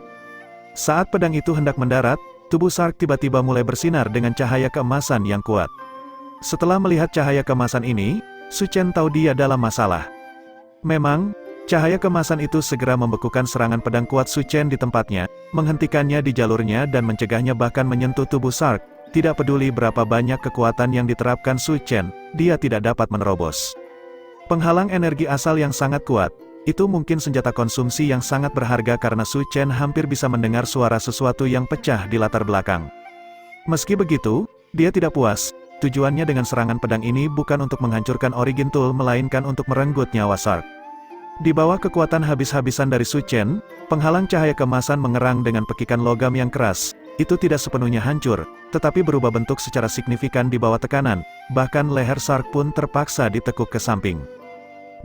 Saat pedang itu hendak mendarat, tubuh Sark tiba-tiba mulai bersinar dengan cahaya keemasan yang kuat. Setelah melihat cahaya keemasan ini, Su Chen tahu dia dalam masalah. Memang, cahaya keemasan itu segera membekukan serangan pedang kuat Su Chen di tempatnya, menghentikannya di jalurnya dan mencegahnya bahkan menyentuh tubuh Sark. Tidak peduli berapa banyak kekuatan yang diterapkan Su Chen, dia tidak dapat menerobos. Penghalang energi asal yang sangat kuat, itu mungkin senjata konsumsi yang sangat berharga karena Su Chen hampir bisa mendengar suara sesuatu yang pecah di latar belakang. Meski begitu, dia tidak puas. Tujuannya dengan serangan pedang ini bukan untuk menghancurkan Origin Tool melainkan untuk merenggut nyawa Sark. Di bawah kekuatan habis-habisan dari Su Chen, penghalang cahaya keemasan mengerang dengan pekikan logam yang keras. Itu tidak sepenuhnya hancur, tetapi berubah bentuk secara signifikan di bawah tekanan, bahkan leher Sark pun terpaksa ditekuk ke samping.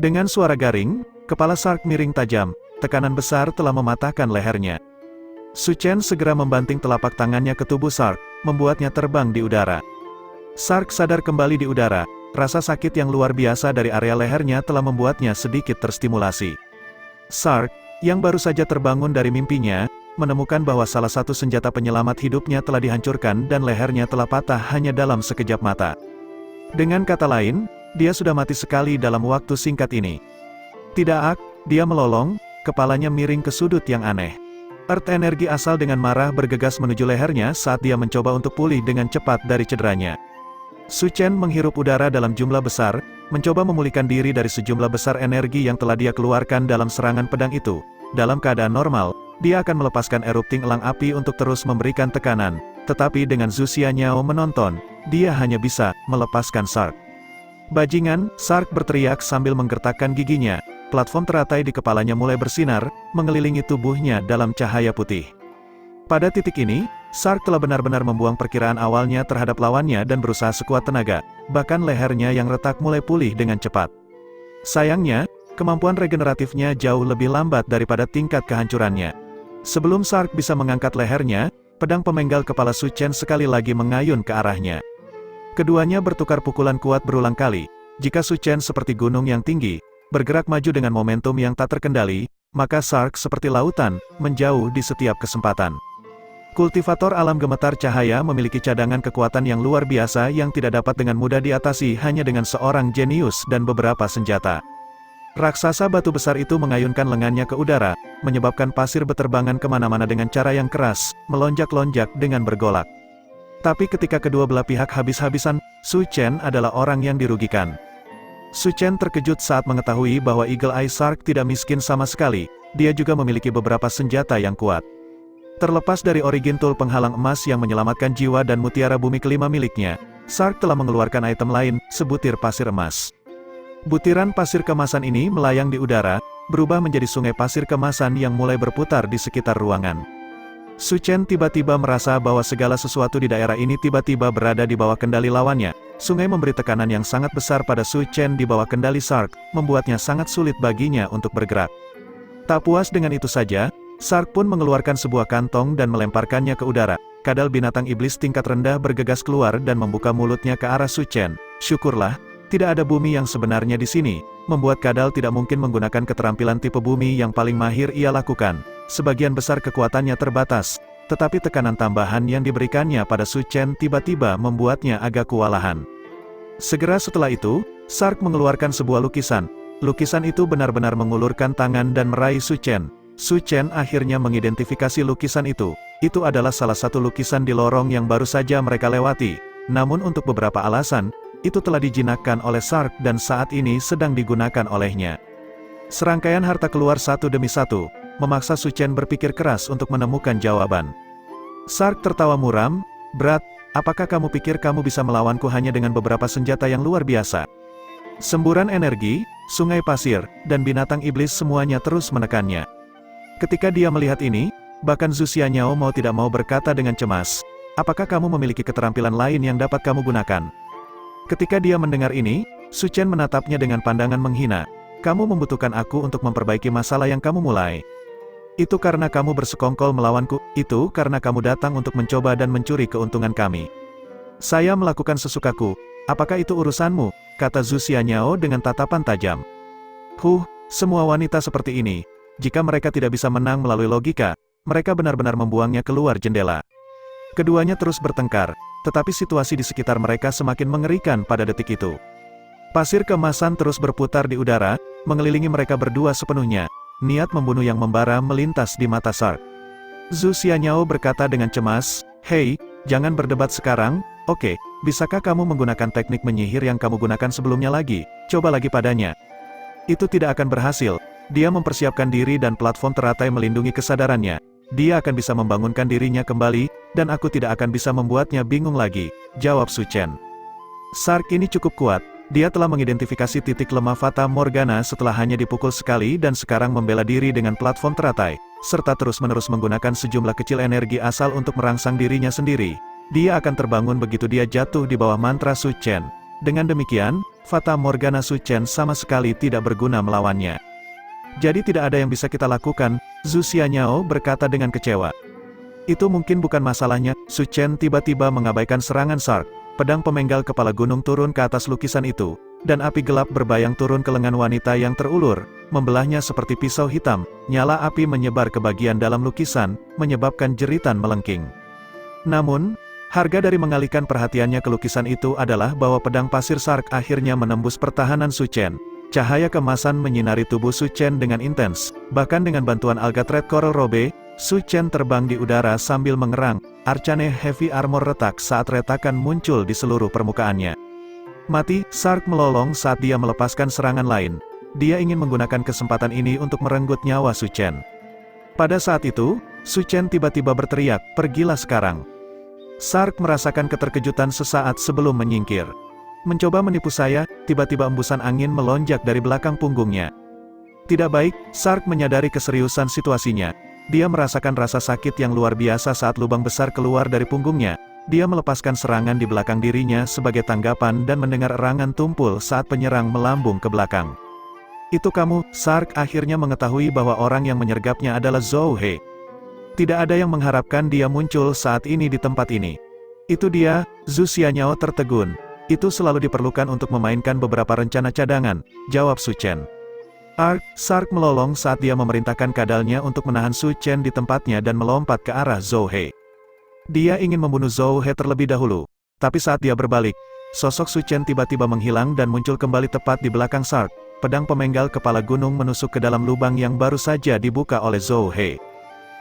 Dengan suara garing, kepala Sark miring tajam, tekanan besar telah mematahkan lehernya. Su Chen segera membanting telapak tangannya ke tubuh Sark, membuatnya terbang di udara. Sark sadar kembali di udara, rasa sakit yang luar biasa dari area lehernya telah membuatnya sedikit terstimulasi. Sark, yang baru saja terbangun dari mimpinya, menemukan bahwa salah satu senjata penyelamat hidupnya telah dihancurkan dan lehernya telah patah hanya dalam sekejap mata. Dengan kata lain, dia sudah mati sekali dalam waktu singkat ini. Tidak, dia melolong, kepalanya miring ke sudut yang aneh. Earth energi asal dengan marah bergegas menuju lehernya saat dia mencoba untuk pulih dengan cepat dari cederanya. Su Chen menghirup udara dalam jumlah besar, mencoba memulihkan diri dari sejumlah besar energi yang telah dia keluarkan dalam serangan pedang itu. Dalam keadaan normal, dia akan melepaskan erupting elang api untuk terus memberikan tekanan, tetapi dengan Zhu Xianyao menonton, dia hanya bisa melepaskan Sark. Bajingan, Sark berteriak sambil menggertakkan giginya. Platform teratai di kepalanya mulai bersinar, mengelilingi tubuhnya dalam cahaya putih. Pada titik ini, Sark telah benar-benar membuang perkiraan awalnya terhadap lawannya dan berusaha sekuat tenaga, bahkan lehernya yang retak mulai pulih dengan cepat. Sayangnya, kemampuan regeneratifnya jauh lebih lambat daripada tingkat kehancurannya. Sebelum Sark bisa mengangkat lehernya, pedang pemenggal kepala Su Chen sekali lagi mengayun ke arahnya. Keduanya bertukar pukulan kuat berulang kali. Jika Su Chen seperti gunung yang tinggi, bergerak maju dengan momentum yang tak terkendali, maka Sark seperti lautan, menjauh di setiap kesempatan. Kultivator alam gemetar cahaya memiliki cadangan kekuatan yang luar biasa yang tidak dapat dengan mudah diatasi hanya dengan seorang jenius dan beberapa senjata. Raksasa batu besar itu mengayunkan lengannya ke udara, menyebabkan pasir beterbangan kemana-mana dengan cara yang keras, melonjak-lonjak dengan bergolak. Tapi ketika kedua belah pihak habis-habisan, Su Chen adalah orang yang dirugikan. Su Chen terkejut saat mengetahui bahwa Eagle Eye Sark tidak miskin sama sekali, dia juga memiliki beberapa senjata yang kuat. Terlepas dari Origin Tool penghalang emas yang menyelamatkan jiwa dan mutiara bumi kelima miliknya, Sark telah mengeluarkan item lain, sebutir pasir emas. Butiran pasir kemasan ini melayang di udara, berubah menjadi sungai pasir kemasan yang mulai berputar di sekitar ruangan. Su Chen tiba-tiba merasa bahwa segala sesuatu di daerah ini tiba-tiba berada di bawah kendali lawannya. Sungai memberi tekanan yang sangat besar pada Su Chen di bawah kendali Sark, membuatnya sangat sulit baginya untuk bergerak. Tak puas dengan itu saja, Sark pun mengeluarkan sebuah kantong dan melemparkannya ke udara. Kadal binatang iblis tingkat rendah bergegas keluar dan membuka mulutnya ke arah Su Chen. Syukurlah, tidak ada bumi yang sebenarnya di sini, membuat Kadal tidak mungkin menggunakan keterampilan tipe bumi yang paling mahir ia lakukan. Sebagian besar kekuatannya terbatas, tetapi tekanan tambahan yang diberikannya pada Su Chen tiba-tiba membuatnya agak kewalahan. Segera setelah itu, Sark mengeluarkan sebuah lukisan. Lukisan itu benar-benar mengulurkan tangan dan meraih Su Chen. Su Chen akhirnya mengidentifikasi lukisan itu. Itu adalah salah satu lukisan di lorong yang baru saja mereka lewati. Namun untuk beberapa alasan, itu telah dijinakkan oleh Sark dan saat ini sedang digunakan olehnya. Serangkaian harta keluar satu demi satu, memaksa Su Chen berpikir keras untuk menemukan jawaban. Sark tertawa muram, berat, Apakah kamu pikir kamu bisa melawanku hanya dengan beberapa senjata yang luar biasa? Semburan energi, sungai pasir, dan binatang iblis semuanya terus menekannya. Ketika dia melihat ini, bahkan Zhu Xianyao mau tidak mau berkata dengan cemas, apakah kamu memiliki keterampilan lain yang dapat kamu gunakan? Ketika dia mendengar ini, Su Chen menatapnya dengan pandangan menghina. Kamu membutuhkan aku untuk memperbaiki masalah yang kamu mulai. Itu karena kamu bersekongkol melawanku, itu karena kamu datang untuk mencoba dan mencuri keuntungan kami. Saya melakukan sesukaku, apakah itu urusanmu? Kata Zhu Xianyao dengan tatapan tajam. Semua wanita seperti ini, jika mereka tidak bisa menang melalui logika, mereka benar-benar membuangnya keluar jendela. Keduanya terus bertengkar, tetapi situasi di sekitar mereka semakin mengerikan pada detik itu. Pasir keemasan terus berputar di udara, mengelilingi mereka berdua sepenuhnya. Niat membunuh yang membara melintas di mata Sark. Zhu Xianyao berkata dengan cemas, "Hei, jangan berdebat sekarang, oke, bisakah kamu menggunakan teknik menyihir yang kamu gunakan sebelumnya lagi? Coba lagi padanya." Itu tidak akan berhasil. Dia mempersiapkan diri dan platform teratai melindungi kesadarannya. Dia akan bisa membangunkan dirinya kembali, dan aku tidak akan bisa membuatnya bingung lagi, jawab Su Chen. Sark ini cukup kuat. Dia telah mengidentifikasi titik lemah Fata Morgana setelah hanya dipukul sekali dan sekarang membela diri dengan platform teratai, serta terus-menerus menggunakan sejumlah kecil energi asal untuk merangsang dirinya sendiri. Dia akan terbangun begitu dia jatuh di bawah mantra Su Chen. Dengan demikian, Fata Morgana Su Chen sama sekali tidak berguna melawannya. Jadi tidak ada yang bisa kita lakukan, Zhu Xianyao berkata dengan kecewa. Itu mungkin bukan masalahnya, Su Chen tiba-tiba mengabaikan serangan Sark. Pedang pemenggal kepala gunung turun ke atas lukisan itu, dan api gelap berbayang turun ke lengan wanita yang terulur, membelahnya seperti pisau hitam. Nyala api menyebar ke bagian dalam lukisan, menyebabkan jeritan melengking. Namun, harga dari mengalihkan perhatiannya ke lukisan itu adalah bahwa pedang pasir Sark akhirnya menembus pertahanan Su Chen. Cahaya keemasan menyinari tubuh Su Chen dengan intens, bahkan dengan bantuan Algatred Coral Robe, Su Chen terbang di udara sambil mengerang. Arcane Heavy Armor retak saat retakan muncul di seluruh permukaannya. Mati, Sark melolong saat dia melepaskan serangan lain. Dia ingin menggunakan kesempatan ini untuk merenggut nyawa Su Chen. Pada saat itu, Su Chen tiba-tiba berteriak, "Pergilah sekarang." Sark merasakan keterkejutan sesaat sebelum menyingkir. Mencoba menipu saya, tiba-tiba embusan angin melonjak dari belakang punggungnya. Tidak baik, Sark menyadari keseriusan situasinya. Dia merasakan rasa sakit yang luar biasa saat lubang besar keluar dari punggungnya. Dia melepaskan serangan di belakang dirinya sebagai tanggapan dan mendengar erangan tumpul saat penyerang melambung ke belakang. Itu kamu, Sark akhirnya mengetahui bahwa orang yang menyergapnya adalah Zhou He. Tidak ada yang mengharapkan dia muncul saat ini di tempat ini. Itu dia, Zhu Xianyao tertegun. Itu selalu diperlukan untuk memainkan beberapa rencana cadangan, jawab Su Chen. Sark melolong saat dia memerintahkan kadalnya untuk menahan Su Chen di tempatnya dan melompat ke arah Zhou He. Dia ingin membunuh Zhou He terlebih dahulu, tapi saat dia berbalik, sosok Su Chen tiba-tiba menghilang dan muncul kembali tepat di belakang Sark. Pedang pemenggal kepala gunung menusuk ke dalam lubang yang baru saja dibuka oleh Zhou He.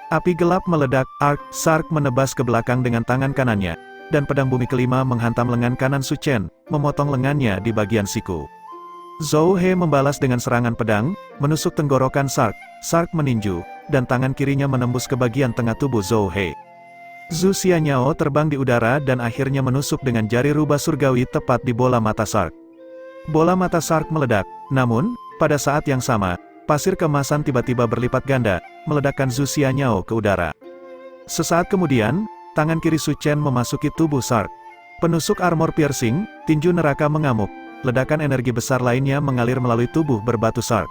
Api gelap meledak, Sark menebas ke belakang dengan tangan kanannya, dan pedang bumi kelima menghantam lengan kanan Su Chen, memotong lengannya di bagian siku. Zhou He membalas dengan serangan pedang, menusuk tenggorokan Sark. Sark meninju, dan tangan kirinya menembus ke bagian tengah tubuh Zhou He. Zhu Xianyao terbang di udara dan akhirnya menusuk dengan jari rubah surgawi tepat di bola mata Sark. Bola mata Sark meledak, namun, pada saat yang sama, pasir keemasan tiba-tiba berlipat ganda, meledakkan Zhu Xianyao ke udara. Sesaat kemudian, tangan kiri Su Chen memasuki tubuh Sark. Penusuk armor piercing, tinju neraka mengamuk. Ledakan energi besar lainnya mengalir melalui tubuh berbatu Sark.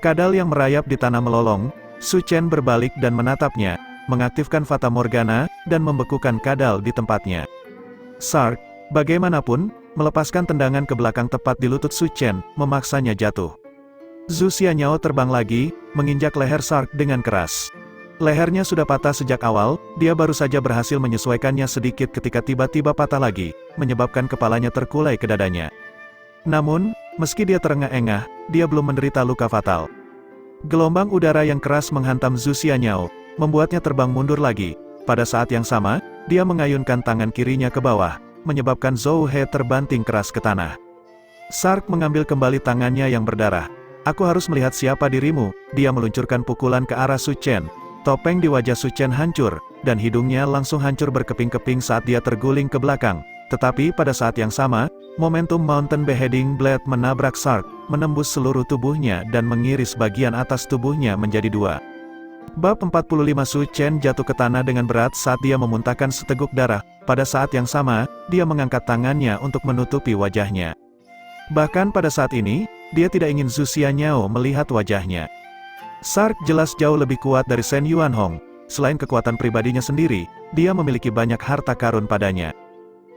Kadal yang merayap di tanah melolong, Su Chen berbalik dan menatapnya, mengaktifkan Fata Morgana, dan membekukan kadal di tempatnya. Sark, bagaimanapun, melepaskan tendangan ke belakang tepat di lutut Su Chen, memaksanya jatuh. Zhu Xianyao terbang lagi, menginjak leher Sark dengan keras. Lehernya sudah patah sejak awal, dia baru saja berhasil menyesuaikannya sedikit ketika tiba-tiba patah lagi, menyebabkan kepalanya terkulai ke dadanya. Namun, meski dia terengah-engah, dia belum menderita luka fatal. Gelombang udara yang keras menghantam Zhu Xianyao, membuatnya terbang mundur lagi. Pada saat yang sama, dia mengayunkan tangan kirinya ke bawah, menyebabkan Zhou He terbanting keras ke tanah. Sark mengambil kembali tangannya yang berdarah. "Aku harus melihat siapa dirimu." Dia meluncurkan pukulan ke arah Su Chen. Topeng di wajah Su Chen hancur, dan hidungnya langsung hancur berkeping-keping saat dia terguling ke belakang. Tetapi pada saat yang sama, momentum Mountain Beheading Blade menabrak Sark, menembus seluruh tubuhnya dan mengiris bagian atas tubuhnya menjadi dua. Bab 45 Su Chen jatuh ke tanah dengan berat saat dia memuntahkan seteguk darah. Pada saat yang sama, dia mengangkat tangannya untuk menutupi wajahnya. Bahkan pada saat ini, dia tidak ingin Zhu Xianyao melihat wajahnya. Sark jelas jauh lebih kuat dari Shen Yuanhong. Selain kekuatan pribadinya sendiri, dia memiliki banyak harta karun padanya.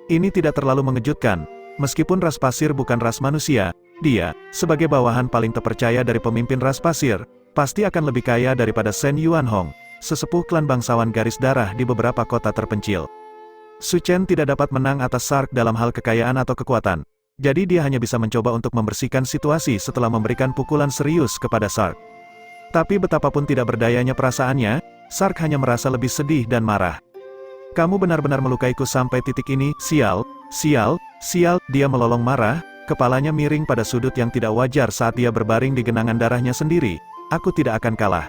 Ini tidak terlalu mengejutkan. Meskipun ras pasir bukan ras manusia, dia, sebagai bawahan paling terpercaya dari pemimpin ras pasir, pasti akan lebih kaya daripada Shen Yuanhong, sesepuh klan bangsawan garis darah di beberapa kota terpencil. Su Chen tidak dapat menang atas Sark dalam hal kekayaan atau kekuatan. Jadi dia hanya bisa mencoba untuk membersihkan situasi setelah memberikan pukulan serius kepada Sark. Tapi betapapun tidak berdayanya perasaannya, Sark hanya merasa lebih sedih dan marah. Kamu benar-benar melukaiku sampai titik ini, sial, sial, sial, dia melolong marah, kepalanya miring pada sudut yang tidak wajar saat dia berbaring di genangan darahnya sendiri. Aku tidak akan kalah.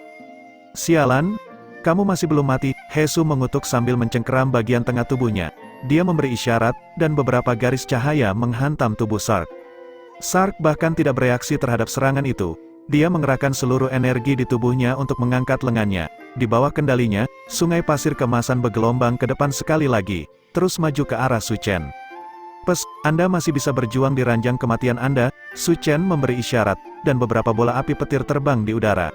Sialan, kamu masih belum mati, Hesu mengutuk sambil mencengkeram bagian tengah tubuhnya. Dia memberi isyarat, dan beberapa garis cahaya menghantam tubuh Sark. Sark bahkan tidak bereaksi terhadap serangan itu. Dia mengerahkan seluruh energi di tubuhnya untuk mengangkat lengannya. Di bawah kendalinya, sungai pasir kemasan bergelombang ke depan sekali lagi, terus maju ke arah Su Chen. Pes, Anda masih bisa berjuang di ranjang kematian Anda, Su Chen memberi isyarat, dan beberapa bola api petir terbang di udara.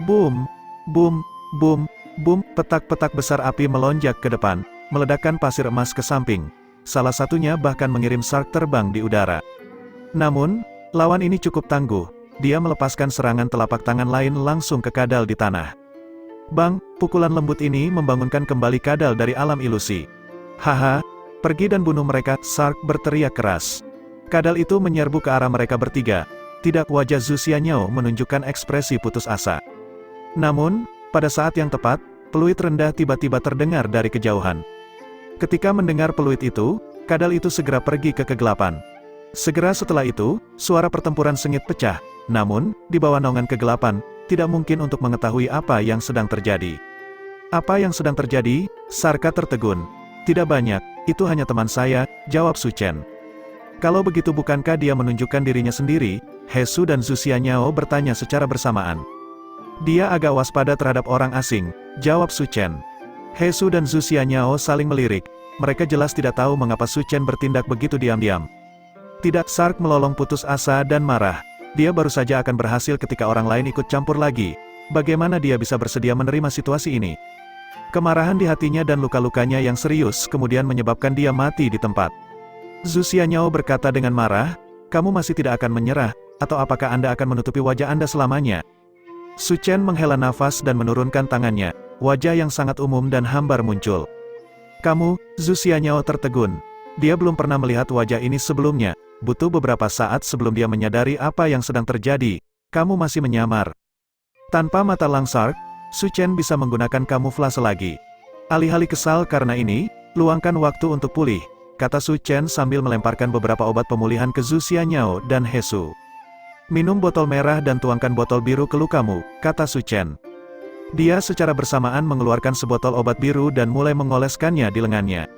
Boom, boom, boom, boom, petak-petak besar api melonjak ke depan, meledakkan pasir emas ke samping. Salah satunya bahkan mengirim Sark terbang di udara. Namun, lawan ini cukup tangguh. Dia melepaskan serangan telapak tangan lain langsung ke kadal di tanah. Bang, pukulan lembut ini membangunkan kembali kadal dari alam ilusi. Haha, pergi dan bunuh mereka, Sark berteriak keras. Kadal itu menyerbu ke arah mereka bertiga. Tidak, wajah Zhu Xianyao menunjukkan ekspresi putus asa. Namun, pada saat yang tepat, peluit rendah tiba-tiba terdengar dari kejauhan. Ketika mendengar peluit itu, kadal itu segera pergi ke kegelapan. Segera setelah itu, suara pertempuran sengit pecah. Namun, di bawah naungan kegelapan, tidak mungkin untuk mengetahui apa yang sedang terjadi. Apa yang sedang terjadi? Sarka tertegun. Tidak banyak, itu hanya teman saya, jawab Su Chen. Kalau begitu bukankah dia menunjukkan dirinya sendiri? Hesu dan Zhu Xianyao bertanya secara bersamaan. Dia agak waspada terhadap orang asing, jawab Su Chen. Hesu dan Zhu Xianyao saling melirik. Mereka jelas tidak tahu mengapa Su Chen bertindak begitu diam-diam. Tidak, Sark melolong putus asa dan marah. Dia baru saja akan berhasil ketika orang lain ikut campur lagi. Bagaimana dia bisa bersedia menerima situasi ini? Kemarahan di hatinya dan luka-lukanya yang serius kemudian menyebabkan dia mati di tempat. Zhu Xianyao berkata dengan marah, kamu masih tidak akan menyerah, atau apakah Anda akan menutupi wajah Anda selamanya? Su Chen menghela nafas dan menurunkan tangannya. Wajah yang sangat umum dan hambar muncul. Kamu, Zhu Xianyao tertegun. Dia belum pernah melihat wajah ini sebelumnya. Butuh beberapa saat sebelum dia menyadari apa yang sedang terjadi. Kamu masih menyamar. Tanpa mata Sark, Su Chen bisa menggunakan kamuflase lagi. Alih-alih kesal karena ini, luangkan waktu untuk pulih, kata Su Chen sambil melemparkan beberapa obat pemulihan ke Zhu Xianyao dan Hesu. Minum botol merah dan tuangkan botol biru ke lukamu, kata Su Chen. Dia secara bersamaan mengeluarkan sebotol obat biru dan mulai mengoleskannya di lengannya.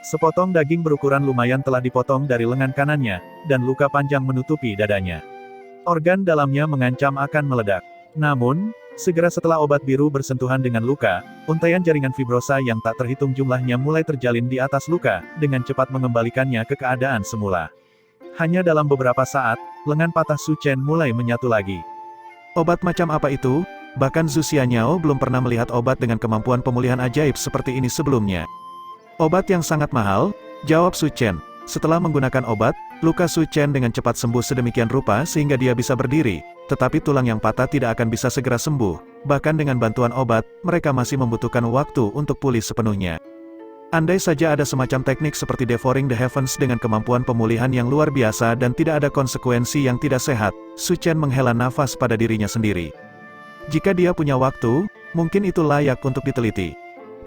Sepotong daging berukuran lumayan telah dipotong dari lengan kanannya, dan luka panjang menutupi dadanya. Organ dalamnya mengancam akan meledak. Namun, segera setelah obat biru bersentuhan dengan luka, untaian jaringan fibrosa yang tak terhitung jumlahnya mulai terjalin di atas luka, dengan cepat mengembalikannya ke keadaan semula. Hanya dalam beberapa saat, lengan patah Su Chen mulai menyatu lagi. Obat macam apa itu? Bahkan Zhu Xianyao belum pernah melihat obat dengan kemampuan pemulihan ajaib seperti ini sebelumnya. Obat yang sangat mahal, jawab Su Chen. Setelah menggunakan obat, luka Su Chen dengan cepat sembuh sedemikian rupa sehingga dia bisa berdiri. Tetapi tulang yang patah tidak akan bisa segera sembuh. Bahkan dengan bantuan obat, mereka masih membutuhkan waktu untuk pulih sepenuhnya. Andai saja ada semacam teknik seperti Devouring the Heavens dengan kemampuan pemulihan yang luar biasa dan tidak ada konsekuensi yang tidak sehat, Su Chen menghela nafas pada dirinya sendiri. Jika dia punya waktu, mungkin itu layak untuk diteliti.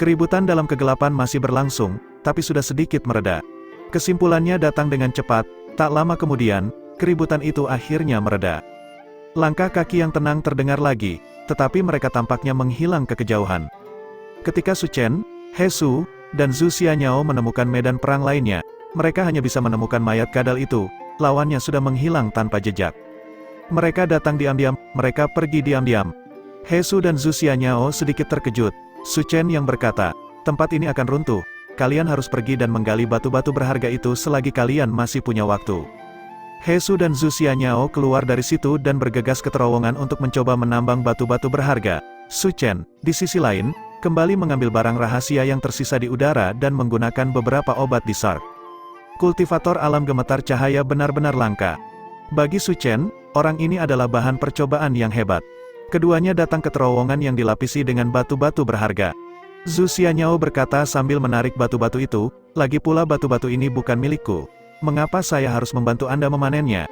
Keributan dalam kegelapan masih berlangsung, tapi sudah sedikit mereda. Kesimpulannya datang dengan cepat, tak lama kemudian, keributan itu akhirnya mereda. Langkah kaki yang tenang terdengar lagi, tetapi mereka tampaknya menghilang ke kejauhan. Ketika Su Chen, He Su, dan Zhu Xianyao menemukan medan perang lainnya, mereka hanya bisa menemukan mayat kadal itu, lawannya sudah menghilang tanpa jejak. Mereka datang diam-diam, mereka pergi diam-diam. He Su dan Zhu Xianyao sedikit terkejut. Su Chen yang berkata, tempat ini akan runtuh, kalian harus pergi dan menggali batu-batu berharga itu selagi kalian masih punya waktu. He Su dan Zhu Xianyao keluar dari situ dan bergegas ke terowongan untuk mencoba menambang batu-batu berharga. Su Chen, di sisi lain, kembali mengambil barang rahasia yang tersisa di udara dan menggunakan beberapa obat di Sark. Kultivator alam gemetar cahaya benar-benar langka. Bagi Su Chen, orang ini adalah bahan percobaan yang hebat. Keduanya datang ke terowongan yang dilapisi dengan batu-batu berharga. Zhu Xianyao berkata sambil menarik batu-batu itu, lagi pula batu-batu ini bukan milikku. Mengapa saya harus membantu Anda memanennya?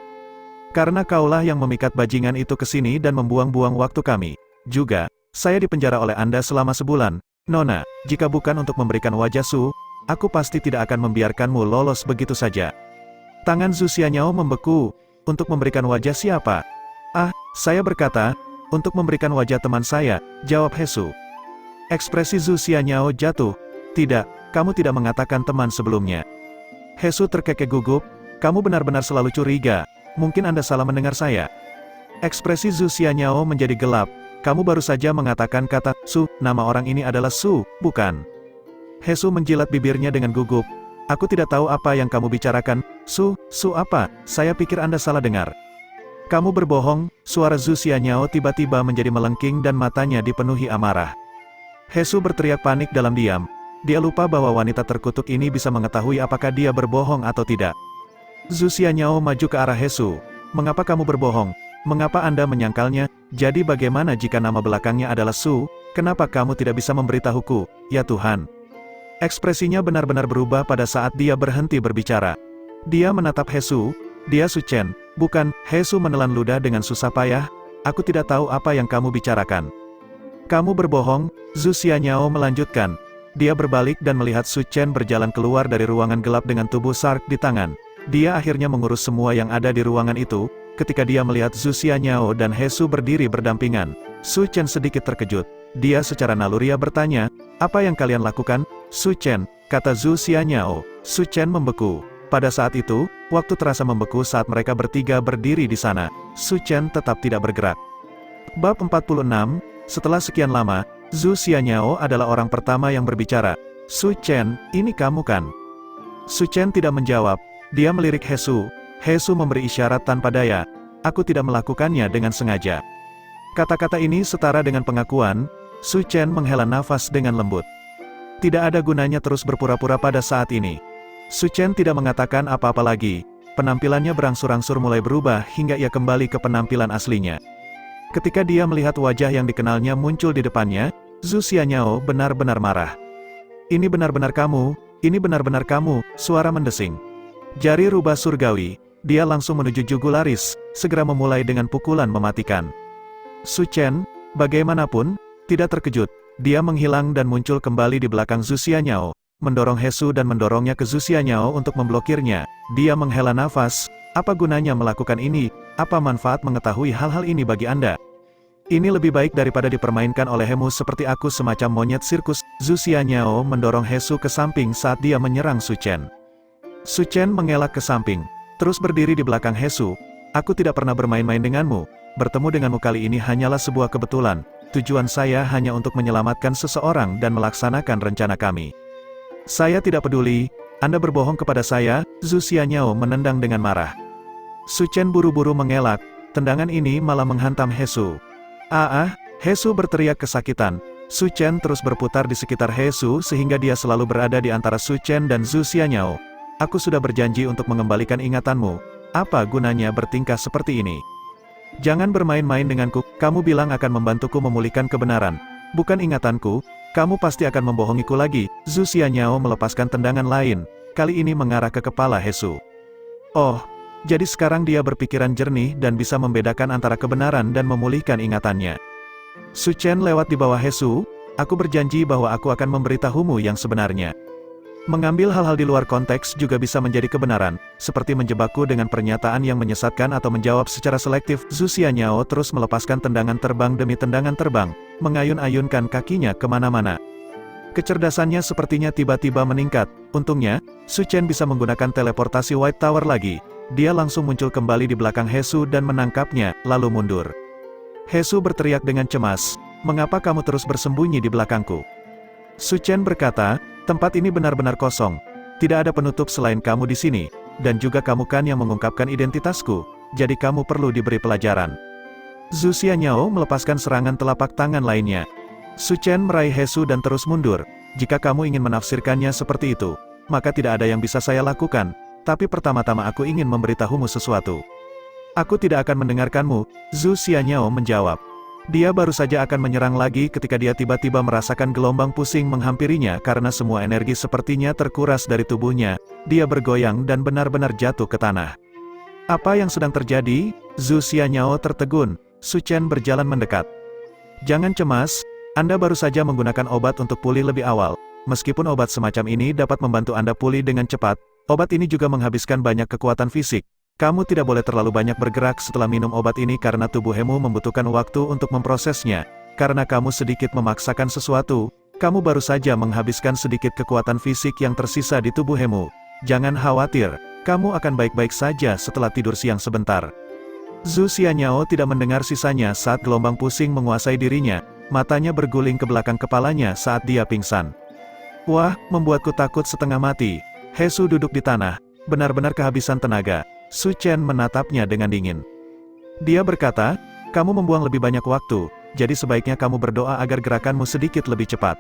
Karena kaulah yang memikat bajingan itu ke sini dan membuang-buang waktu kami. Juga, saya dipenjara oleh Anda selama sebulan. Nona, jika bukan untuk memberikan wajah Su, aku pasti tidak akan membiarkanmu lolos begitu saja. Tangan Zhu Xianyao membeku. Untuk memberikan wajah siapa? Ah, saya berkata, untuk memberikan wajah teman saya, jawab He Su. Ekspresi Zhu Xianyao jatuh. Tidak, kamu tidak mengatakan teman sebelumnya. He Su terkekeh gugup, kamu benar-benar selalu curiga, mungkin Anda salah mendengar saya. Ekspresi Zhu Xianyao menjadi gelap, kamu baru saja mengatakan kata, Su, nama orang ini adalah Su, bukan? He Su menjilat bibirnya dengan gugup, aku tidak tahu apa yang kamu bicarakan, Su apa, saya pikir Anda salah dengar. Kamu berbohong, suara Zhu Xianyao tiba-tiba menjadi melengking dan matanya dipenuhi amarah. He Su berteriak panik dalam diam. Dia lupa bahwa wanita terkutuk ini bisa mengetahui apakah dia berbohong atau tidak. Zhu Xianyao maju ke arah He Su. Mengapa kamu berbohong? Mengapa Anda menyangkalnya? Jadi bagaimana jika nama belakangnya adalah Su? Kenapa kamu tidak bisa memberitahuku? Ya Tuhan. Ekspresinya benar-benar berubah pada saat dia berhenti berbicara. Dia menatap He Su. Dia Su Chen. Bukan, He Su menelan ludah dengan susah payah. Aku tidak tahu apa yang kamu bicarakan. Kamu berbohong, Zhu Xianyao melanjutkan. Dia berbalik dan melihat Su Chen berjalan keluar dari ruangan gelap dengan tubuh Sark di tangan. Dia akhirnya mengurus semua yang ada di ruangan itu. Ketika dia melihat Zhu Xianyao dan He Su berdiri berdampingan, Su Chen sedikit terkejut. Dia secara naluriah bertanya, apa yang kalian lakukan? Su Chen, kata Zhu Xianyao. Su Chen membeku. Pada saat itu, waktu terasa membeku saat mereka bertiga berdiri di sana. Su Chen tetap tidak bergerak. Bab 46, setelah sekian lama, Zhu Xianyao adalah orang pertama yang berbicara. Su Chen, ini kamu kan? Su Chen tidak menjawab. Dia melirik He Su. He Su memberi isyarat tanpa daya. Aku tidak melakukannya dengan sengaja. Kata-kata ini setara dengan pengakuan. Su Chen menghela nafas dengan lembut. Tidak ada gunanya terus berpura-pura pada saat ini. Su Chen tidak mengatakan apa-apa lagi. Penampilannya berangsur-angsur mulai berubah hingga ia kembali ke penampilan aslinya. Ketika dia melihat wajah yang dikenalnya muncul di depannya, Zhu Xianyao benar-benar marah. Ini benar-benar kamu, ini benar-benar kamu, suara mendesing. Jari rubah surgawi, dia langsung menuju jugularis, segera memulai dengan pukulan mematikan. Su Chen, bagaimanapun, tidak terkejut, dia menghilang dan muncul kembali di belakang Zhu Xianyao, mendorong He Su dan mendorongnya ke Zhu Xianyao untuk memblokirnya. Dia menghela nafas, apa gunanya melakukan ini? Apa manfaat mengetahui hal-hal ini bagi Anda? Ini lebih baik daripada dipermainkan oleh Hemu seperti aku semacam monyet sirkus. Zhu Xianyao mendorong He Su ke samping saat dia menyerang Su Chen. Su Chen mengelak ke samping, terus berdiri di belakang He Su. Aku tidak pernah bermain-main denganmu. Bertemu denganmu kali ini hanyalah sebuah kebetulan. Tujuan saya hanya untuk menyelamatkan seseorang dan melaksanakan rencana kami. Saya tidak peduli, Anda berbohong kepada saya. Zhu Xianyao menendang dengan marah. Su Chen buru-buru mengelak, tendangan ini malah menghantam He Su. He Su berteriak kesakitan. Su Chen terus berputar di sekitar He Su sehingga dia selalu berada di antara Su Chen dan Zhu Xianyao. Aku sudah berjanji untuk mengembalikan ingatanmu. Apa gunanya bertingkah seperti ini? Jangan bermain-main denganku, kamu bilang akan membantuku memulihkan kebenaran. Bukan ingatanku, kamu pasti akan membohongiku lagi. Zhu Xianyao melepaskan tendangan lain, kali ini mengarah ke kepala He Su. Oh, jadi sekarang dia berpikiran jernih dan bisa membedakan antara kebenaran dan memulihkan ingatannya. Su Chen lewat di bawah He Su, aku berjanji bahwa aku akan memberitahumu yang sebenarnya. Mengambil hal-hal di luar konteks juga bisa menjadi kebenaran, seperti menjebakku dengan pernyataan yang menyesatkan atau menjawab secara selektif. Zhu Xianyao terus melepaskan tendangan terbang demi tendangan terbang, mengayun-ayunkan kakinya kemana-mana. Kecerdasannya sepertinya tiba-tiba meningkat. Untungnya, Su Chen bisa menggunakan teleportasi White Tower lagi. Dia langsung muncul kembali di belakang Hesu dan menangkapnya, lalu mundur. Hesu berteriak dengan cemas, "Mengapa kamu terus bersembunyi di belakangku?" Su Chen berkata, "Tempat ini benar-benar kosong. Tidak ada penutup selain kamu di sini, dan juga kamu kan yang mengungkapkan identitasku, jadi kamu perlu diberi pelajaran." Zhu Xianyao melepaskan serangan telapak tangan lainnya. Su Chen meraih Hesu dan terus mundur. "Jika kamu ingin menafsirkannya seperti itu, maka tidak ada yang bisa saya lakukan, tapi pertama-tama aku ingin memberitahumu sesuatu." "Aku tidak akan mendengarkanmu," Zhu Xianyao menjawab. Dia baru saja akan menyerang lagi ketika dia tiba-tiba merasakan gelombang pusing menghampirinya karena semua energi sepertinya terkuras dari tubuhnya. Dia bergoyang dan benar-benar jatuh ke tanah. "Apa yang sedang terjadi?" Zhu Xianyao tertegun. Su Chen berjalan mendekat. "Jangan cemas, Anda baru saja menggunakan obat untuk pulih lebih awal. Meskipun obat semacam ini dapat membantu Anda pulih dengan cepat, obat ini juga menghabiskan banyak kekuatan fisik. Kamu tidak boleh terlalu banyak bergerak setelah minum obat ini karena tubuhmu membutuhkan waktu untuk memprosesnya. Karena kamu sedikit memaksakan sesuatu, kamu baru saja menghabiskan sedikit kekuatan fisik yang tersisa di tubuhmu. Jangan khawatir, kamu akan baik-baik saja setelah tidur siang sebentar." Zhu Xianyao tidak mendengar sisanya saat gelombang pusing menguasai dirinya, matanya berguling ke belakang kepalanya saat dia pingsan. "Wah, membuatku takut setengah mati." Hesu duduk di tanah, benar-benar kehabisan tenaga. Su Chen menatapnya dengan dingin. Dia berkata, "Kamu membuang lebih banyak waktu, jadi sebaiknya kamu berdoa agar gerakanmu sedikit lebih cepat."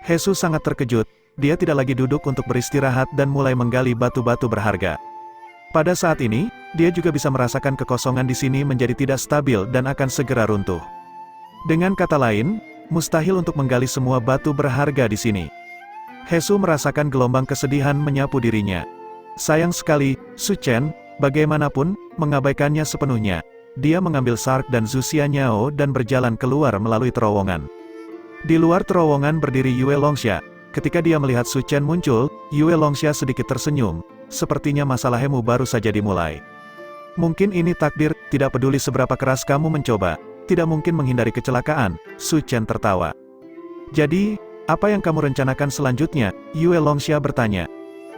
Hesu sangat terkejut, dia tidak lagi duduk untuk beristirahat dan mulai menggali batu-batu berharga. Pada saat ini, dia juga bisa merasakan kekosongan di sini menjadi tidak stabil dan akan segera runtuh. Dengan kata lain, mustahil untuk menggali semua batu berharga di sini. Hesu merasakan gelombang kesedihan menyapu dirinya. Sayang sekali, Su Chen, bagaimanapun, mengabaikannya sepenuhnya. Dia mengambil Sark dan Zhu Xianyao dan berjalan keluar melalui terowongan. Di luar terowongan berdiri Yue Longxia. Ketika dia melihat Su Chen muncul, Yue Longxia sedikit tersenyum. "Sepertinya masalahmu baru saja dimulai. Mungkin ini takdir, tidak peduli seberapa keras kamu mencoba, tidak mungkin menghindari kecelakaan." Su Chen tertawa. "Jadi, apa yang kamu rencanakan selanjutnya?" Yue Longxia bertanya.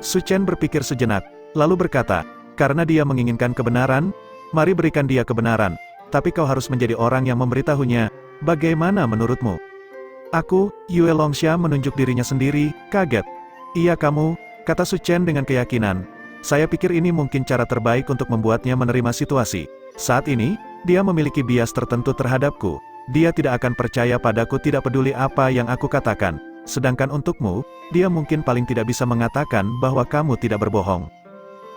Su Chen berpikir sejenak, lalu berkata, "Karena dia menginginkan kebenaran, mari berikan dia kebenaran. Tapi kau harus menjadi orang yang memberitahunya. Bagaimana menurutmu?" "Aku," Yue Longxia menunjuk dirinya sendiri, kaget. "Iya kamu," kata Su Chen dengan keyakinan. "Saya pikir ini mungkin cara terbaik untuk membuatnya menerima situasi. Saat ini, dia memiliki bias tertentu terhadapku. Dia tidak akan percaya padaku tidak peduli apa yang aku katakan. Sedangkan untukmu, dia mungkin paling tidak bisa mengatakan bahwa kamu tidak berbohong."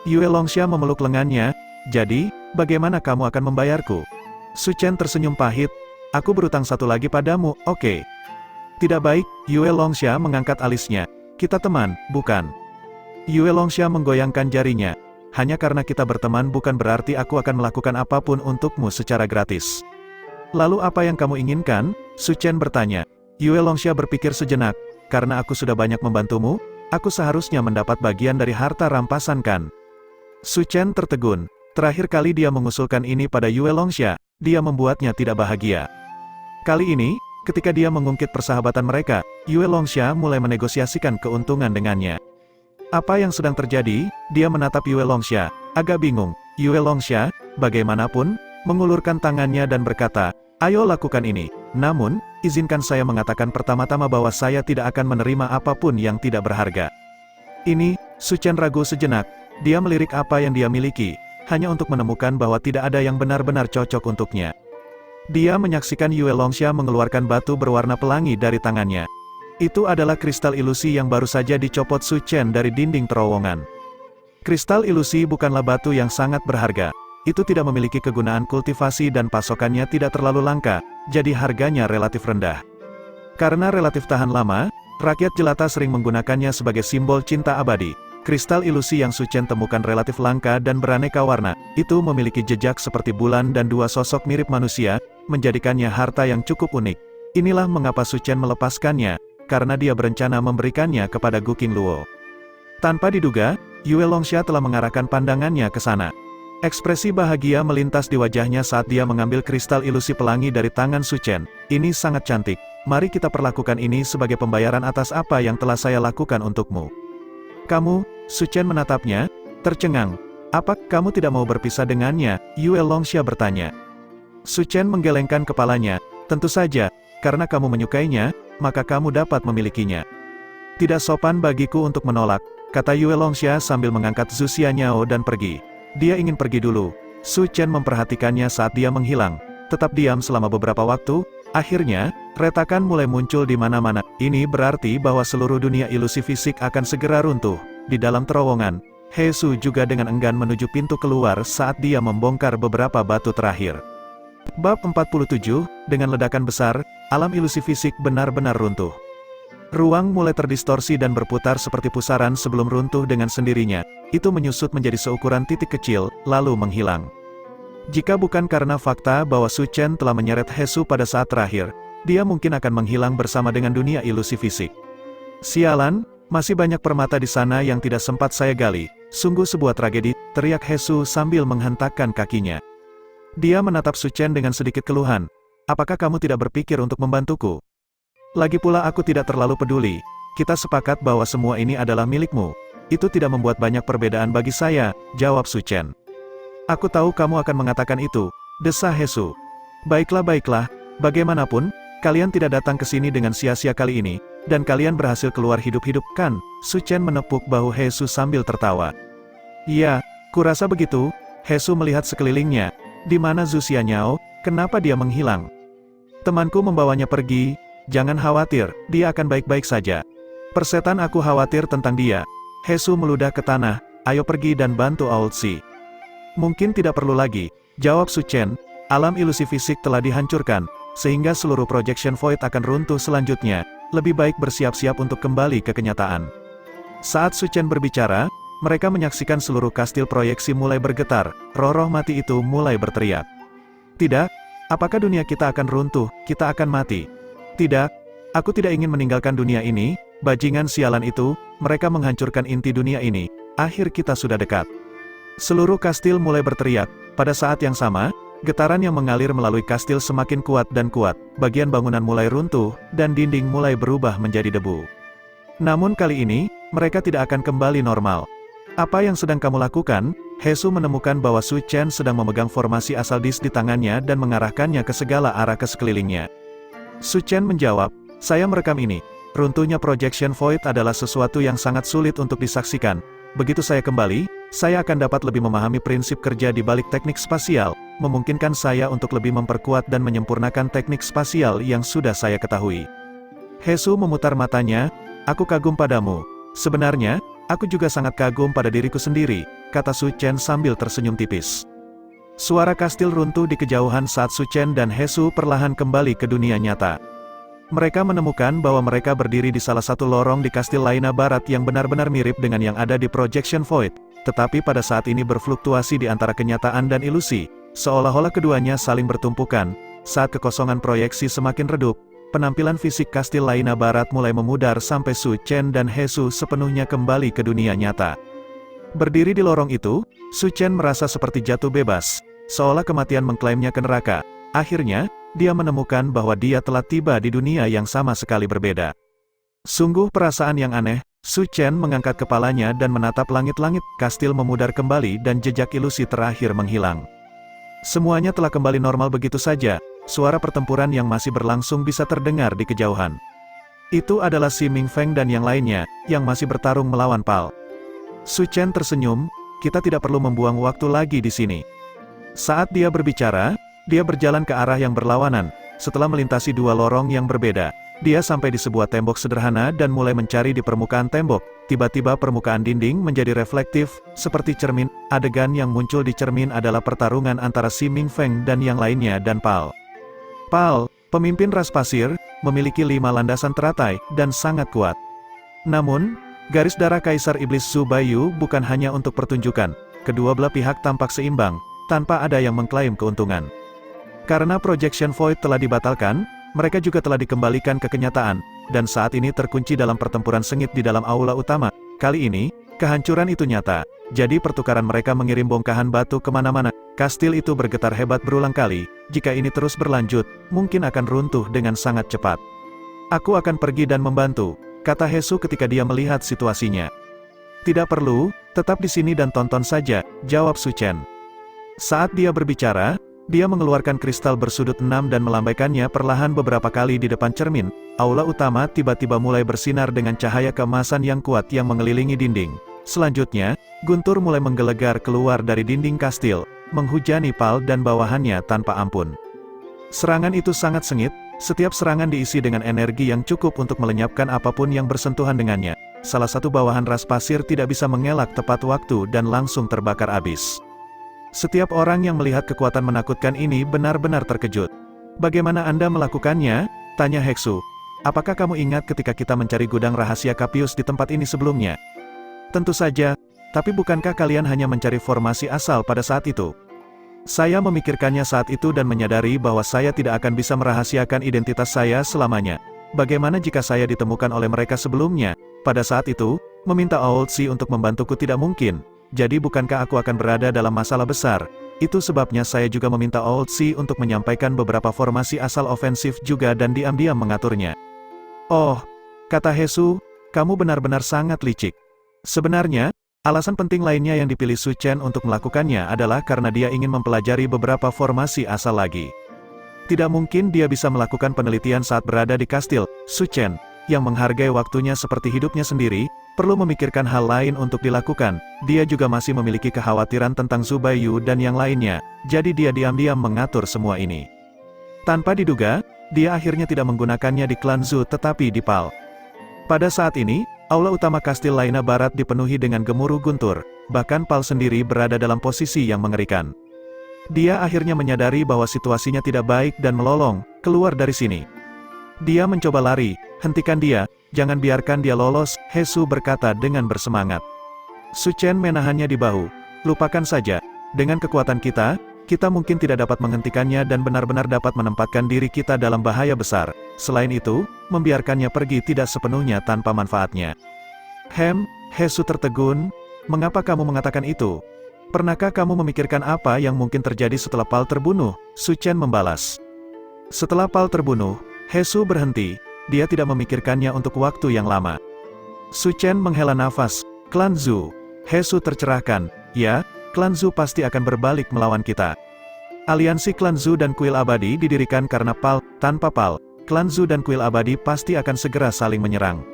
Yue Longxia memeluk lengannya. "Jadi, bagaimana kamu akan membayarku?" Su Chen tersenyum pahit. "Aku berutang satu lagi padamu, oke?" "Tidak baik," Yue Longxia mengangkat alisnya. "Kita teman, bukan?" Yue Longxia menggoyangkan jarinya. "Hanya karena kita berteman bukan berarti aku akan melakukan apapun untukmu secara gratis." "Lalu apa yang kamu inginkan?" Su Chen bertanya. Yue Longxia berpikir sejenak. "Karena aku sudah banyak membantumu, aku seharusnya mendapat bagian dari harta rampasan kan?" Su Chen tertegun. Terakhir kali dia mengusulkan ini pada Yue Longxia, dia membuatnya tidak bahagia. Kali ini, ketika dia mengungkit persahabatan mereka, Yue Longxia mulai menegosiasikan keuntungan dengannya. Apa yang sedang terjadi? Dia menatap Yue Longxia, agak bingung. Yue Longxia, bagaimanapun, mengulurkan tangannya dan berkata, "Ayo lakukan ini. Namun, izinkan saya mengatakan pertama-tama bahwa saya tidak akan menerima apapun yang tidak berharga." Ini, Su Chen ragu sejenak. Dia melirik apa yang dia miliki, hanya untuk menemukan bahwa tidak ada yang benar-benar cocok untuknya. Dia menyaksikan Yue Longxia mengeluarkan batu berwarna pelangi dari tangannya. Itu adalah kristal ilusi yang baru saja dicopot Su Chen dari dinding terowongan. Kristal ilusi bukanlah batu yang sangat berharga. Itu tidak memiliki kegunaan kultivasi dan pasokannya tidak terlalu langka, jadi harganya relatif rendah. Karena relatif tahan lama, rakyat jelata sering menggunakannya sebagai simbol cinta abadi. Kristal ilusi yang Su Chen temukan relatif langka dan beraneka warna, itu memiliki jejak seperti bulan dan dua sosok mirip manusia, menjadikannya harta yang cukup unik. Inilah mengapa Su Chen melepaskannya, karena dia berencana memberikannya kepada Gu Qingluo. Tanpa diduga, Yue Longxia telah mengarahkan pandangannya ke sana. Ekspresi bahagia melintas di wajahnya saat dia mengambil kristal ilusi pelangi dari tangan Su Chen. Ini sangat cantik. Mari kita perlakukan ini sebagai pembayaran atas apa yang telah saya lakukan untukmu. Kamu, Su Chen menatapnya, tercengang. Apa kamu tidak mau berpisah dengannya? Yue Longxia bertanya. Su Chen menggelengkan kepalanya. Tentu saja, karena kamu menyukainya, maka kamu dapat memilikinya. Tidak sopan bagiku untuk menolak, kata Yue Longxia sambil mengangkat Zhu Xianyao dan pergi. Dia ingin pergi dulu. Su Chen memperhatikannya saat dia menghilang. Tetap diam selama beberapa waktu. Akhirnya, retakan mulai muncul di mana-mana. Ini berarti bahwa seluruh dunia ilusi fisik akan segera runtuh. Di dalam terowongan, He Su juga dengan enggan menuju pintu keluar saat dia membongkar beberapa batu terakhir. Bab 47, dengan ledakan besar, alam ilusi fisik benar-benar runtuh. Ruang mulai terdistorsi dan berputar seperti pusaran sebelum runtuh dengan sendirinya. Itu menyusut menjadi seukuran titik kecil, lalu menghilang. Jika bukan karena fakta bahwa Su Chen telah menyeret He Su pada saat terakhir, dia mungkin akan menghilang bersama dengan dunia ilusi fisik. Sialan, masih banyak permata di sana yang tidak sempat saya gali. Sungguh sebuah tragedi, teriak He Su sambil menghentakkan kakinya. Dia menatap Su Chen dengan sedikit keluhan. Apakah kamu tidak berpikir untuk membantuku? Lagi pula aku tidak terlalu peduli. Kita sepakat bahwa semua ini adalah milikmu. Itu tidak membuat banyak perbedaan bagi saya, jawab Su Chen. Aku tahu kamu akan mengatakan itu, desah He Su. Baiklah, bagaimanapun, kalian tidak datang ke sini dengan sia-sia kali ini, dan kalian berhasil keluar hidup-hidup, kan? Su Chen menepuk bahu He Su sambil tertawa. Iya, kurasa begitu. He Su melihat sekelilingnya. Di mana Zhu Xianyao? Kenapa dia menghilang? Temanku membawanya pergi. Jangan khawatir, dia akan baik-baik saja. Persetan aku khawatir tentang dia. He Su meludah ke tanah. Ayo pergi dan bantu Aozi. Mungkin tidak perlu lagi, jawab Su Chen. Alam ilusi fisik telah dihancurkan, sehingga seluruh projection void akan runtuh selanjutnya. Lebih baik bersiap-siap untuk kembali ke kenyataan. Saat Su Chen berbicara, mereka menyaksikan seluruh kastil proyeksi mulai bergetar. Roh-roh mati itu mulai berteriak. Tidak, apakah dunia kita akan runtuh, kita akan mati? Tidak, aku tidak ingin meninggalkan dunia ini, bajingan sialan itu, mereka menghancurkan inti dunia ini, akhir kita sudah dekat. Seluruh kastil mulai berteriak, pada saat yang sama, getaran yang mengalir melalui kastil semakin kuat dan kuat, bagian bangunan mulai runtuh, dan dinding mulai berubah menjadi debu. Namun kali ini, mereka tidak akan kembali normal. Apa yang sedang kamu lakukan? He Su menemukan bahwa Su Chen sedang memegang formasi asal dis di tangannya dan mengarahkannya ke segala arah ke sekelilingnya. Su Chen menjawab, saya merekam ini. Runtuhnya projection void adalah sesuatu yang sangat sulit untuk disaksikan. Begitu saya kembali, saya akan dapat lebih memahami prinsip kerja di balik teknik spasial, memungkinkan saya untuk lebih memperkuat dan menyempurnakan teknik spasial yang sudah saya ketahui. He Su memutar matanya, aku kagum padamu. Sebenarnya, aku juga sangat kagum pada diriku sendiri, kata Su Chen sambil tersenyum tipis. Suara kastil runtuh di kejauhan saat Su Chen dan He Su perlahan kembali ke dunia nyata. Mereka menemukan bahwa mereka berdiri di salah satu lorong di kastil Laina Barat yang benar-benar mirip dengan yang ada di Projection Void, tetapi pada saat ini berfluktuasi di antara kenyataan dan ilusi, seolah-olah keduanya saling bertumpukan. Saat kekosongan proyeksi semakin redup, penampilan fisik kastil Laina Barat mulai memudar sampai Su Chen dan He Su sepenuhnya kembali ke dunia nyata. Berdiri di lorong itu, Su Chen merasa seperti jatuh bebas, seolah kematian mengklaimnya ke neraka. Akhirnya, dia menemukan bahwa dia telah tiba di dunia yang sama sekali berbeda. Sungguh perasaan yang aneh, Su Chen mengangkat kepalanya dan menatap langit-langit, kastil memudar kembali dan jejak ilusi terakhir menghilang. Semuanya telah kembali normal begitu saja, suara pertempuran yang masih berlangsung bisa terdengar di kejauhan. Itu adalah Si Mingfeng dan yang lainnya, yang masih bertarung melawan Pal. Su Chen tersenyum, kita tidak perlu membuang waktu lagi di sini. Saat dia berbicara, dia berjalan ke arah yang berlawanan. Setelah melintasi dua lorong yang berbeda, dia sampai di sebuah tembok sederhana dan mulai mencari di permukaan tembok. Tiba-tiba permukaan dinding menjadi reflektif, seperti cermin. Adegan yang muncul di cermin adalah pertarungan antara Si Mingfeng dan yang lainnya dan Pal. Pal, pemimpin ras pasir, memiliki 5 landasan teratai, dan sangat kuat. Namun, garis darah Kaisar Iblis Su Baiyu bukan hanya untuk pertunjukan. Kedua belah pihak tampak seimbang, tanpa ada yang mengklaim keuntungan. Karena Projection Void telah dibatalkan, mereka juga telah dikembalikan ke kenyataan, dan saat ini terkunci dalam pertempuran sengit di dalam aula utama. Kali ini, Kehancuran itu nyata, jadi pertukaran mereka mengirim bongkahan batu kemana-mana. Kastil itu bergetar hebat berulang kali, jika ini terus berlanjut, mungkin akan runtuh dengan sangat cepat. Aku akan pergi dan membantu, kata Hesu ketika dia melihat situasinya. Tidak perlu, tetap di sini dan tonton saja, jawab Su Chen. Saat dia berbicara, dia mengeluarkan kristal bersudut 6 dan melambaikannya perlahan beberapa kali di depan cermin. Aula utama tiba-tiba mulai bersinar dengan cahaya keemasan yang kuat yang mengelilingi dinding. Selanjutnya, guntur mulai menggelegar keluar dari dinding kastil, menghujani Pal dan bawahannya tanpa ampun. Serangan itu sangat sengit, setiap serangan diisi dengan energi yang cukup untuk melenyapkan apapun yang bersentuhan dengannya. Salah satu bawahan ras pasir tidak bisa mengelak tepat waktu dan langsung terbakar habis. Setiap orang yang melihat kekuatan menakutkan ini benar-benar terkejut. Bagaimana Anda melakukannya? Tanya Heksu. Apakah kamu ingat ketika kita mencari gudang rahasia Capius di tempat ini sebelumnya? Tentu saja, tapi bukankah kalian hanya mencari formasi asal pada saat itu? Saya memikirkannya saat itu dan menyadari bahwa saya tidak akan bisa merahasiakan identitas saya selamanya. Bagaimana jika saya ditemukan oleh mereka sebelumnya? Pada saat itu, meminta Aoultsi untuk membantuku tidak mungkin. Jadi bukankah aku akan berada dalam masalah besar? Itu sebabnya saya juga meminta Aoultsi untuk menyampaikan beberapa formasi asal ofensif juga dan diam-diam mengaturnya. Oh, kata Hesu, kamu benar-benar sangat licik. Sebenarnya, alasan penting lainnya yang dipilih Su Chen untuk melakukannya adalah karena dia ingin mempelajari beberapa formasi asal lagi. Tidak mungkin dia bisa melakukan penelitian saat berada di kastil. Su Chen, yang menghargai waktunya seperti hidupnya sendiri, perlu memikirkan hal lain untuk dilakukan. Dia juga masih memiliki kekhawatiran tentang Zhu Baiyu dan yang lainnya, jadi dia diam-diam mengatur semua ini. Tanpa diduga, dia akhirnya tidak menggunakannya di klan Zhu tetapi di Pal. Pada saat ini, aula utama kastil Laina Barat dipenuhi dengan gemuruh guntur, bahkan Pal sendiri berada dalam posisi yang mengerikan. Dia akhirnya menyadari bahwa situasinya tidak baik dan melolong, keluar dari sini. Dia mencoba lari, hentikan dia, jangan biarkan dia lolos, Hesu berkata dengan bersemangat. Su Chen menahannya di bahu. Lupakan saja, dengan kekuatan kita mungkin tidak dapat menghentikannya dan benar-benar dapat menempatkan diri kita dalam bahaya besar. Selain itu, membiarkannya pergi tidak sepenuhnya tanpa manfaatnya. Hesu tertegun, mengapa kamu mengatakan itu? Pernahkah kamu memikirkan apa yang mungkin terjadi setelah Pal terbunuh? Su Chen membalas. Setelah Pal terbunuh, Hesu berhenti, dia tidak memikirkannya untuk waktu yang lama. Su Chen menghela nafas, klan Zhu. Hesu tercerahkan, ya, klan Zhu pasti akan berbalik melawan kita. Aliansi klan Zhu dan Kuil Abadi didirikan karena Pal, tanpa Pal, klan Zhu dan Kuil Abadi pasti akan segera saling menyerang.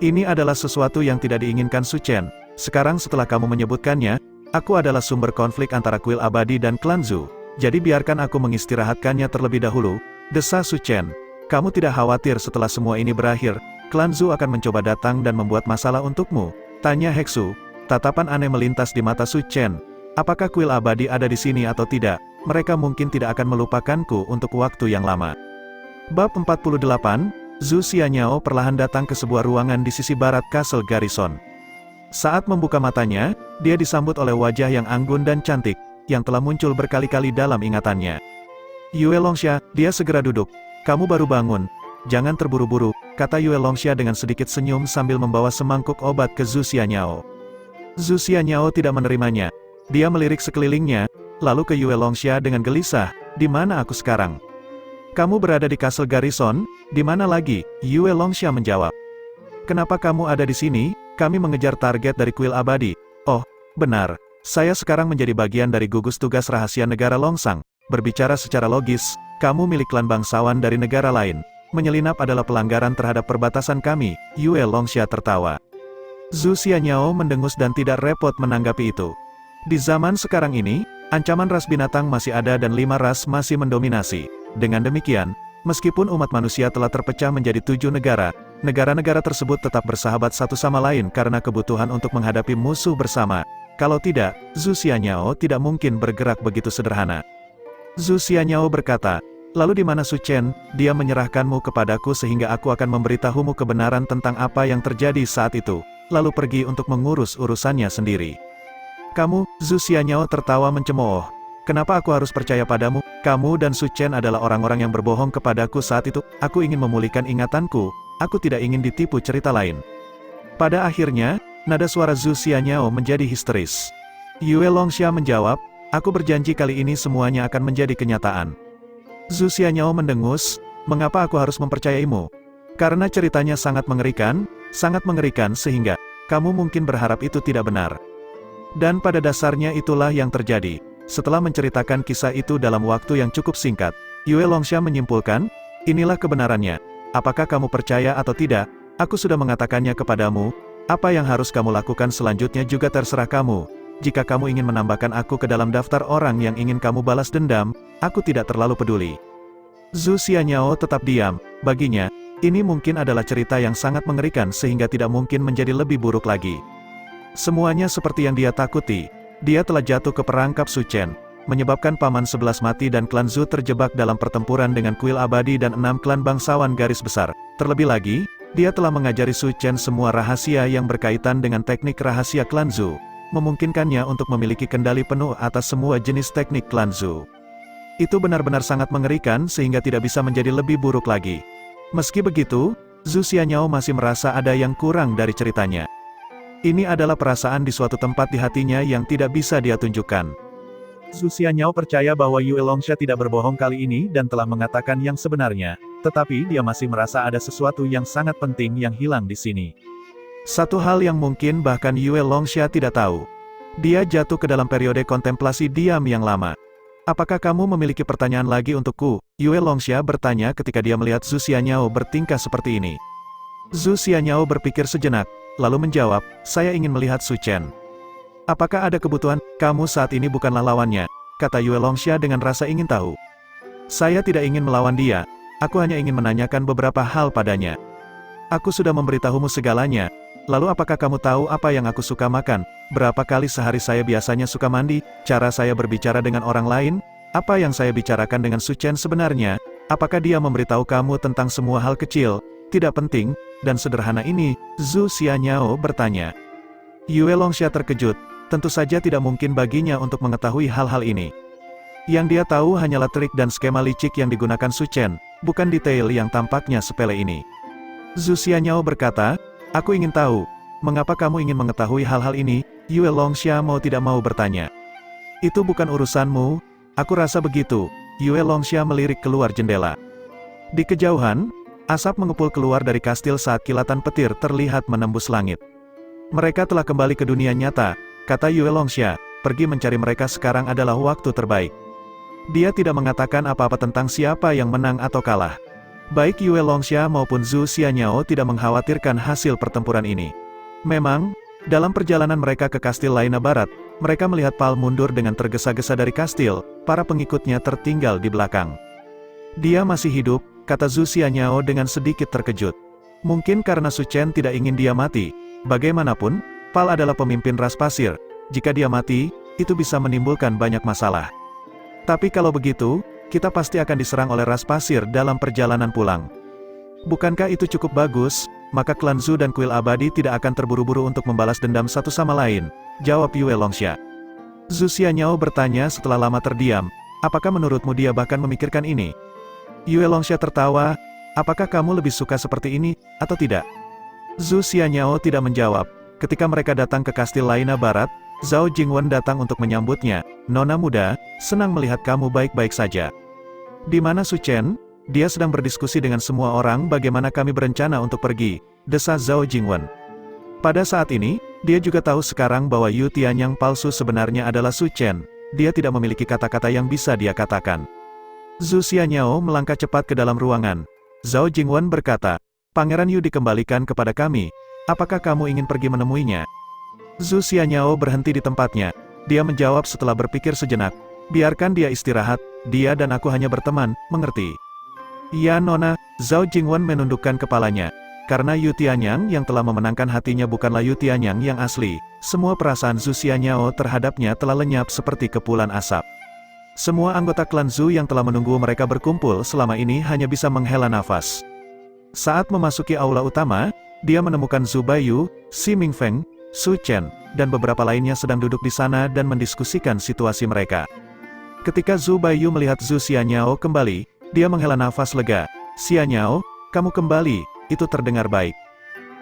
Ini adalah sesuatu yang tidak diinginkan Su Chen. Sekarang setelah kamu menyebutkannya, aku adalah sumber konflik antara Kuil Abadi dan klan Zhu. Jadi biarkan aku mengistirahatkannya terlebih dahulu, desa Su Chen. Kamu tidak khawatir setelah semua ini berakhir, klan Zhu akan mencoba datang dan membuat masalah untukmu? Tanya Heksu. Tatapan aneh melintas di mata Su Chen. Apakah Kuil Abadi ada di sini atau tidak? Mereka mungkin tidak akan melupakanku untuk waktu yang lama. Bab 48, Zhu Xianyao perlahan datang ke sebuah ruangan di sisi barat Castle Garrison. Saat membuka matanya, dia disambut oleh wajah yang anggun dan cantik, yang telah muncul berkali-kali dalam ingatannya. Yue Longxia, dia segera duduk. Kamu baru bangun. Jangan terburu-buru, kata Yue Longxia dengan sedikit senyum sambil membawa semangkuk obat ke Zhu Xianyao. Zhu Xianyao tidak menerimanya. Dia melirik sekelilingnya, lalu ke Yue Longxia dengan gelisah, di mana aku sekarang? Kamu berada di Castle Garrison, di mana lagi? Yue Longxia menjawab. Kenapa kamu ada di sini? Kami mengejar target dari Kuil Abadi. Oh, benar. Saya sekarang menjadi bagian dari gugus tugas rahasia negara Longsang. Berbicara secara logis, kamu milik klan bangsawan dari negara lain. Menyelinap adalah pelanggaran terhadap perbatasan kami. Yue Longxia tertawa. Zhu Xianyao mendengus dan tidak repot menanggapi itu. Di zaman sekarang ini, ancaman ras binatang masih ada dan 5 ras masih mendominasi. Dengan demikian, meskipun umat manusia telah terpecah menjadi 7 negara, negara-negara tersebut tetap bersahabat satu sama lain karena kebutuhan untuk menghadapi musuh bersama. Kalau tidak, Zhu Xianyao tidak mungkin bergerak begitu sederhana. Zhu Xianyao berkata, lalu di mana Su Chen? Dia menyerahkanmu kepadaku sehingga aku akan memberitahumu kebenaran tentang apa yang terjadi saat itu, lalu pergi untuk mengurus urusannya sendiri. Kamu, Zhu Xianyao tertawa mencemooh. Kenapa aku harus percaya padamu? Kamu dan Su Chen adalah orang-orang yang berbohong kepadaku saat itu. Aku ingin memulihkan ingatanku, aku tidak ingin ditipu cerita lain. Pada akhirnya, Nada suara Zhu Xianyao menjadi histeris. Yue Longxia menjawab, aku berjanji kali ini semuanya akan menjadi kenyataan. Zhu Xianyao mendengus, mengapa aku harus mempercayaimu? Karena ceritanya sangat mengerikan sehingga, kamu mungkin berharap itu tidak benar. Dan pada dasarnya itulah yang terjadi. Setelah menceritakan kisah itu dalam waktu yang cukup singkat, Yue Longxia menyimpulkan, inilah kebenarannya. Apakah kamu percaya atau tidak? Aku sudah mengatakannya kepadamu. Apa yang harus kamu lakukan selanjutnya juga terserah kamu. Jika kamu ingin menambahkan aku ke dalam daftar orang yang ingin kamu balas dendam, aku tidak terlalu peduli. Zhu Xianyao tetap diam. Baginya, ini mungkin adalah cerita yang sangat mengerikan sehingga tidak mungkin menjadi lebih buruk lagi. Semuanya seperti yang dia takuti. Dia telah jatuh ke perangkap Su Chen, menyebabkan paman 11 mati dan klan Zhu terjebak dalam pertempuran dengan kuil abadi dan 6 klan bangsawan garis besar. Terlebih lagi, dia telah mengajari Su Chen semua rahasia yang berkaitan dengan teknik rahasia klan Zhu, memungkinkannya untuk memiliki kendali penuh atas semua jenis teknik klan Zhu. Itu benar-benar sangat mengerikan sehingga tidak bisa menjadi lebih buruk lagi. Meski begitu, Zhu Xianyao masih merasa ada yang kurang dari ceritanya. Ini adalah perasaan di suatu tempat di hatinya yang tidak bisa dia tunjukkan. Zhu Xianyao percaya bahwa Yue Longxia tidak berbohong kali ini dan telah mengatakan yang sebenarnya, tetapi dia masih merasa ada sesuatu yang sangat penting yang hilang di sini. Satu hal yang mungkin bahkan Yue Longxia tidak tahu. Dia jatuh ke dalam periode kontemplasi diam yang lama. Apakah kamu memiliki pertanyaan lagi untukku? Yue Longxia bertanya ketika dia melihat Zhu Xianyao bertingkah seperti ini. Zhu Xianyao berpikir sejenak, lalu menjawab, saya ingin melihat Su Chen. Apakah ada kebutuhan? Kamu saat ini bukanlah lawannya, kata Yue Longxia dengan rasa ingin tahu. Saya tidak ingin melawan dia, aku hanya ingin menanyakan beberapa hal padanya. Aku sudah memberitahumu segalanya, lalu apakah kamu tahu apa yang aku suka makan? Berapa kali sehari saya biasanya suka mandi? Cara saya berbicara dengan orang lain? Apa yang saya bicarakan dengan Su Chen sebenarnya? Apakah dia memberitahu kamu tentang semua hal kecil, tidak penting, dan sederhana ini? Zhu Xianyao bertanya. Yue Longxia terkejut, tentu saja tidak mungkin baginya untuk mengetahui hal-hal ini. Yang dia tahu hanyalah trik dan skema licik yang digunakan Su Chen, bukan detail yang tampaknya sepele ini. Zhu Xianyao berkata, aku ingin tahu, mengapa kamu ingin mengetahui hal-hal ini? Yue Longxia mau tidak mau bertanya. Itu bukan urusanmu, aku rasa begitu. Yue Longxia melirik keluar jendela. Di kejauhan, asap mengepul keluar dari kastil saat kilatan petir terlihat menembus langit. Mereka telah kembali ke dunia nyata, kata Yue Longxia, pergi mencari mereka sekarang adalah waktu terbaik. Dia tidak mengatakan apa-apa tentang siapa yang menang atau kalah. Baik Yue Longxia maupun Zhu Xianyao tidak mengkhawatirkan hasil pertempuran ini. Memang, dalam perjalanan mereka ke kastil Laina Barat, mereka melihat Pal mundur dengan tergesa-gesa dari kastil, para pengikutnya tertinggal di belakang. Dia masih hidup, kata Zhu Xianyao dengan sedikit terkejut. Mungkin karena Su Chen tidak ingin dia mati. Bagaimanapun, Pal adalah pemimpin ras pasir. Jika dia mati, itu bisa menimbulkan banyak masalah. Tapi kalau begitu, kita pasti akan diserang oleh ras pasir dalam perjalanan pulang. Bukankah itu cukup bagus? Maka klan Zhu dan kuil abadi tidak akan terburu-buru untuk membalas dendam satu sama lain, jawab Yue Longxia. Zhu Xianyao bertanya setelah lama terdiam, apakah menurutmu dia bahkan memikirkan ini? Yue Longxia tertawa, apakah kamu lebih suka seperti ini, atau tidak? Zhu Xianyao tidak menjawab. Ketika mereka datang ke kastil Laina Barat, Zhao Jingwen datang untuk menyambutnya. Nona muda, senang melihat kamu baik-baik saja. Di mana Su Chen? Dia sedang berdiskusi dengan semua orang bagaimana kami berencana untuk pergi, desa Zhao Jingwen. Pada saat ini, dia juga tahu sekarang bahwa Yu Tianyang palsu sebenarnya adalah Su Chen. Dia tidak memiliki kata-kata yang bisa dia katakan. Zhu Xianyao melangkah cepat ke dalam ruangan. Zhao Jingwen berkata, Pangeran Yu dikembalikan kepada kami. Apakah kamu ingin pergi menemuinya? Zhu Xianyao berhenti di tempatnya. Dia menjawab setelah berpikir sejenak. Biarkan dia istirahat, dia dan aku hanya berteman, mengerti? Ya Nona, Zhao Jingwen menundukkan kepalanya. Karena Yu Tianyang yang telah memenangkan hatinya bukanlah Yu Tianyang yang asli, semua perasaan Zhu Xianyao terhadapnya telah lenyap seperti kepulan asap. Semua anggota klan Zhu yang telah menunggu mereka berkumpul selama ini hanya bisa menghela nafas. Saat memasuki aula utama, dia menemukan Zhu Baiyu, Xi Mingfeng, Su Chen, dan beberapa lainnya sedang duduk di sana dan mendiskusikan situasi mereka. Ketika Zhu Baiyu melihat Zhu Xianyao kembali, dia menghela nafas lega. Xianyao, kamu kembali, itu terdengar baik.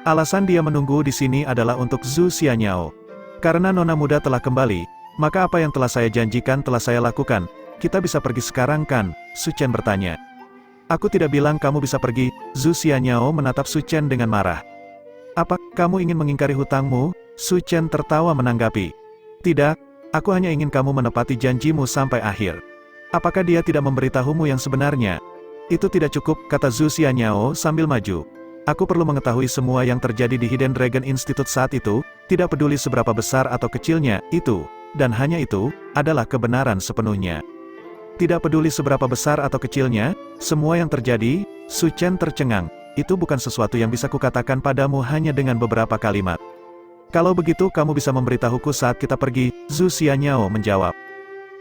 Alasan dia menunggu di sini adalah untuk Zhu Xianyao. Karena nona muda telah kembali, maka apa yang telah saya janjikan telah saya lakukan. Kita bisa pergi sekarang kan? Su Chen bertanya. Aku tidak bilang kamu bisa pergi. Zhu Xianyao menatap Su Chen dengan marah. Apa, kamu ingin mengingkari hutangmu? Su Chen tertawa menanggapi. Tidak, aku hanya ingin kamu menepati janjimu sampai akhir. Apakah dia tidak memberitahumu yang sebenarnya? Itu tidak cukup, kata Zhu Xianyao sambil maju. Aku perlu mengetahui semua yang terjadi di Hidden Dragon Institute saat itu, tidak peduli seberapa besar atau kecilnya, itu, dan hanya itu, adalah kebenaran sepenuhnya. Tidak peduli seberapa besar atau kecilnya, semua yang terjadi, Su Chen tercengang. Itu bukan sesuatu yang bisa kukatakan padamu hanya dengan beberapa kalimat. Kalau begitu kamu bisa memberitahuku saat kita pergi, Zhu Xianyao menjawab.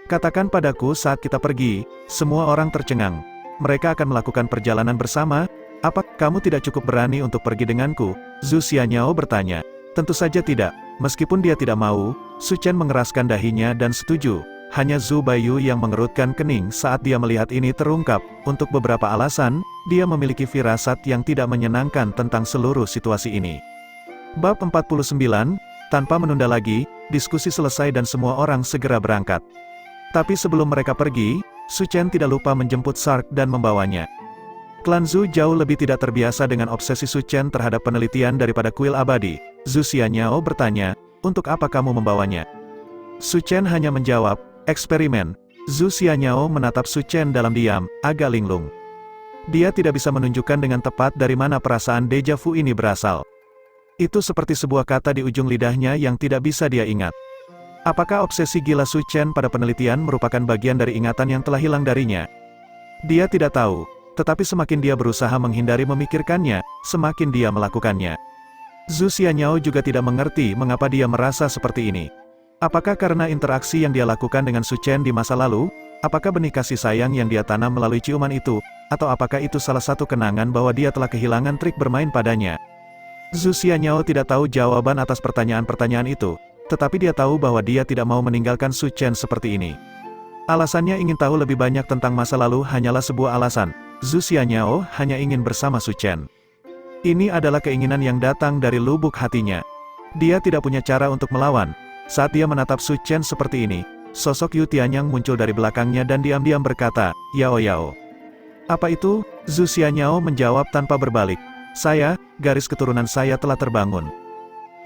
Katakan padaku saat kita pergi. Semua orang tercengang. Mereka akan melakukan perjalanan bersama. Apa, kamu tidak cukup berani untuk pergi denganku? Zhu Xianyao bertanya. Tentu saja tidak. Meskipun dia tidak mau, Su Chen mengeraskan dahinya dan setuju. Hanya Zhu Baiyu yang mengerutkan kening saat dia melihat ini terungkap. Untuk beberapa alasan, dia memiliki firasat yang tidak menyenangkan tentang seluruh situasi ini. Bab 49, tanpa menunda lagi, diskusi selesai dan semua orang segera berangkat. Tapi sebelum mereka pergi, Su Chen tidak lupa menjemput Sark dan membawanya. Klan Zhu jauh lebih tidak terbiasa dengan obsesi Su Chen terhadap penelitian daripada kuil abadi. Zhu Xianyao bertanya, untuk apa kamu membawanya? Su Chen hanya menjawab, eksperimen. Zhu Xianyao menatap Su Chen dalam diam, agak linglung. Dia tidak bisa menunjukkan dengan tepat dari mana perasaan deja vu ini berasal. Itu seperti sebuah kata di ujung lidahnya yang tidak bisa dia ingat. Apakah obsesi gila Su Chen pada penelitian merupakan bagian dari ingatan yang telah hilang darinya? Dia tidak tahu, tetapi semakin dia berusaha menghindari memikirkannya, semakin dia melakukannya. Zhu Xianyao juga tidak mengerti mengapa dia merasa seperti ini. Apakah karena interaksi yang dia lakukan dengan Su Chen di masa lalu? Apakah benih kasih sayang yang dia tanam melalui ciuman itu? Atau apakah itu salah satu kenangan bahwa dia telah kehilangan trik bermain padanya? Zhu Xianyao tidak tahu jawaban atas pertanyaan-pertanyaan itu, tetapi dia tahu bahwa dia tidak mau meninggalkan Su Chen seperti ini. Alasannya ingin tahu lebih banyak tentang masa lalu hanyalah sebuah alasan. Zhu Xianyao hanya ingin bersama Su Chen. Ini adalah keinginan yang datang dari lubuk hatinya. Dia tidak punya cara untuk melawan. Saat dia menatap Su Chen seperti ini, sosok Yu Tianyang muncul dari belakangnya dan diam-diam berkata, Yao Yao. Apa itu? Zhu Xianyao menjawab tanpa berbalik. Saya, garis keturunan saya telah terbangun.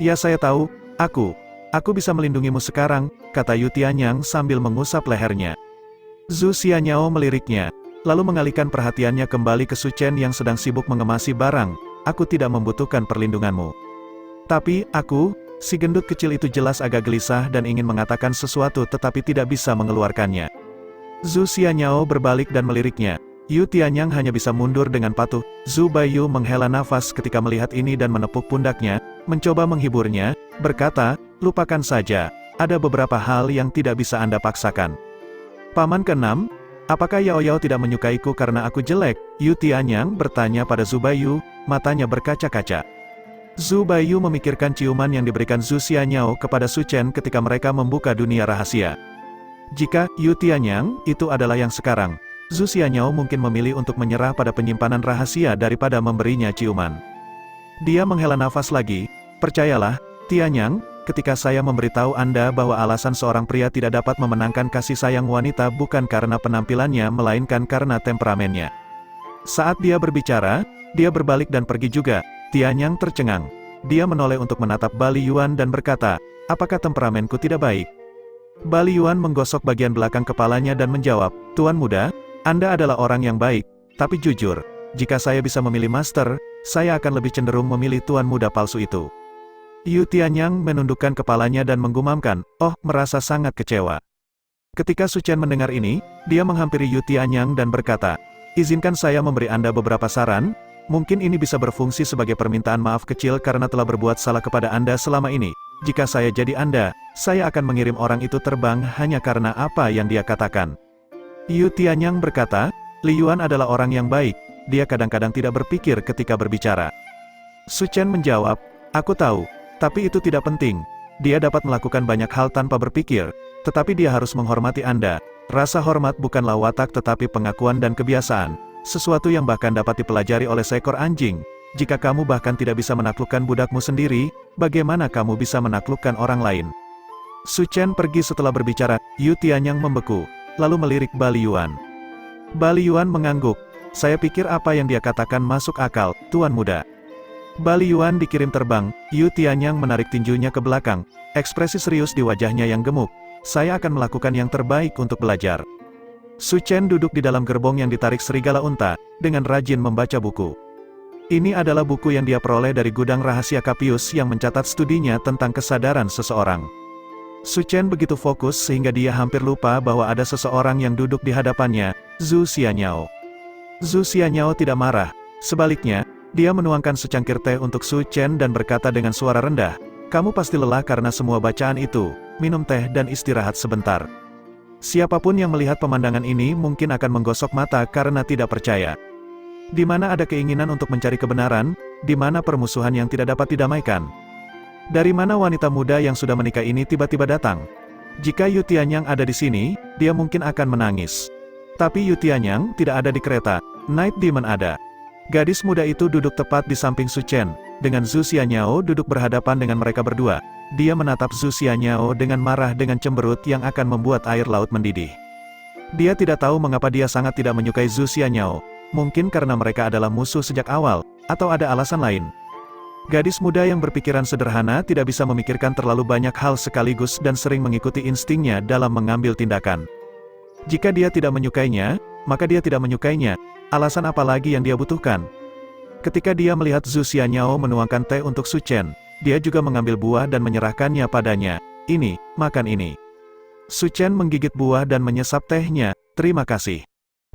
Ya saya tahu, aku bisa melindungimu sekarang, kata Yu Tianyang sambil mengusap lehernya. Zhu Xianyao meliriknya, lalu mengalihkan perhatiannya kembali ke Su Chen yang sedang sibuk mengemasi barang. Aku tidak membutuhkan perlindunganmu. Tapi, si gendut kecil itu jelas agak gelisah dan ingin mengatakan sesuatu tetapi tidak bisa mengeluarkannya. Zhu Xianyao berbalik dan meliriknya. Yu Tianyang hanya bisa mundur dengan patuh. Zhu Baiyu menghela nafas ketika melihat ini dan menepuk pundaknya, mencoba menghiburnya, berkata, lupakan saja, ada beberapa hal yang tidak bisa Anda paksakan. Paman ke-6, apakah Yao Yao tidak menyukaiku karena aku jelek? Yu Tianyang bertanya pada Zhu Baiyu, matanya berkaca-kaca. Zhu Baiyu memikirkan ciuman yang diberikan Zhu Xianyao kepada Su Chen ketika mereka membuka dunia rahasia. Jika Yu Tianyang itu adalah yang sekarang, Zhu Xianyao mungkin memilih untuk menyerah pada penyimpanan rahasia daripada memberinya ciuman. Dia menghela nafas lagi, percayalah, Tianyang, ketika saya memberitahu Anda bahwa alasan seorang pria tidak dapat memenangkan kasih sayang wanita bukan karena penampilannya melainkan karena temperamennya. Saat dia berbicara, dia berbalik dan pergi juga. Tianyang tercengang. Dia menoleh untuk menatap Bali Yuan dan berkata, apakah temperamenku tidak baik? Bali Yuan menggosok bagian belakang kepalanya dan menjawab, Tuan muda, Anda adalah orang yang baik, tapi jujur, jika saya bisa memilih master, saya akan lebih cenderung memilih tuan muda palsu itu. Yu Tianyang menundukkan kepalanya dan menggumamkan, merasa sangat kecewa. Ketika Su Chen mendengar ini, dia menghampiri Yu Tianyang dan berkata, izinkan saya memberi Anda beberapa saran. Mungkin ini bisa berfungsi sebagai permintaan maaf kecil karena telah berbuat salah kepada Anda selama ini. Jika saya jadi Anda, saya akan mengirim orang itu terbang hanya karena apa yang dia katakan. Yu Tianyang berkata, Li Yuan adalah orang yang baik, dia kadang-kadang tidak berpikir ketika berbicara. Su Chen menjawab, aku tahu, tapi itu tidak penting. Dia dapat melakukan banyak hal tanpa berpikir, tetapi dia harus menghormati Anda. Rasa hormat bukanlah watak tetapi pengakuan dan kebiasaan. Sesuatu yang bahkan dapat dipelajari oleh seekor anjing. jika kamu bahkan tidak bisa menaklukkan budakmu sendiri, bagaimana kamu bisa menaklukkan orang lain? Su Chen pergi setelah berbicara, Yu Tianyang membeku, lalu melirik Ba Liyuan. Ba Liyuan mengangguk. Saya pikir apa yang dia katakan masuk akal, Tuan Muda. Ba Liyuan dikirim terbang, Yu Tianyang menarik tinjunya ke belakang, ekspresi serius di wajahnya yang gemuk. Saya akan melakukan yang terbaik untuk belajar. Su Chen duduk di dalam gerbong yang ditarik serigala unta, dengan rajin membaca buku. Ini adalah buku yang dia peroleh dari gudang rahasia Capius yang mencatat studinya tentang kesadaran seseorang. Su Chen begitu fokus sehingga dia hampir lupa bahwa ada seseorang yang duduk di hadapannya, Zhu Xianyao. Zhu Xianyao tidak marah, sebaliknya, dia menuangkan secangkir teh untuk Su Chen dan berkata dengan suara rendah, "Kamu pasti lelah karena semua bacaan itu, minum teh dan istirahat sebentar." Siapapun yang melihat pemandangan ini mungkin akan menggosok mata karena tidak percaya. Di mana ada keinginan untuk mencari kebenaran, di mana permusuhan yang tidak dapat didamaikan. Dari mana wanita muda yang sudah menikah ini tiba-tiba datang? Jika Yu Tianyang ada di sini, dia mungkin akan menangis. Tapi Yu Tianyang tidak ada di kereta, Night Demon ada. Gadis muda itu duduk tepat di samping Su Chen, dengan Zhu Xianyao duduk berhadapan dengan mereka berdua. Dia menatap Zhu Xianyao dengan marah dengan cemberut yang akan membuat air laut mendidih. Dia tidak tahu mengapa dia sangat tidak menyukai Zhu Xianyao, mungkin karena mereka adalah musuh sejak awal, atau ada alasan lain. Gadis muda yang berpikiran sederhana tidak bisa memikirkan terlalu banyak hal sekaligus dan sering mengikuti instingnya dalam mengambil tindakan. Jika dia tidak menyukainya, maka dia tidak menyukainya, alasan apa lagi yang dia butuhkan? Ketika dia melihat Zhu Xianyao menuangkan teh untuk Su Chen, dia juga mengambil buah dan menyerahkannya padanya. "Ini, makan ini." Su Chen menggigit buah dan menyesap tehnya, "Terima kasih."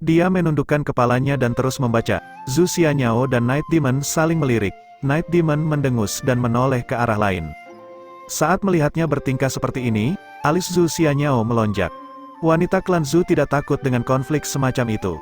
Dia menundukkan kepalanya dan terus membaca. Zhu Xianyao dan Night Demon saling melirik. Night Demon mendengus dan menoleh ke arah lain. Saat melihatnya bertingkah seperti ini, alis Zhu Xianyao melonjak. Wanita klan Zhu tidak takut dengan konflik semacam itu.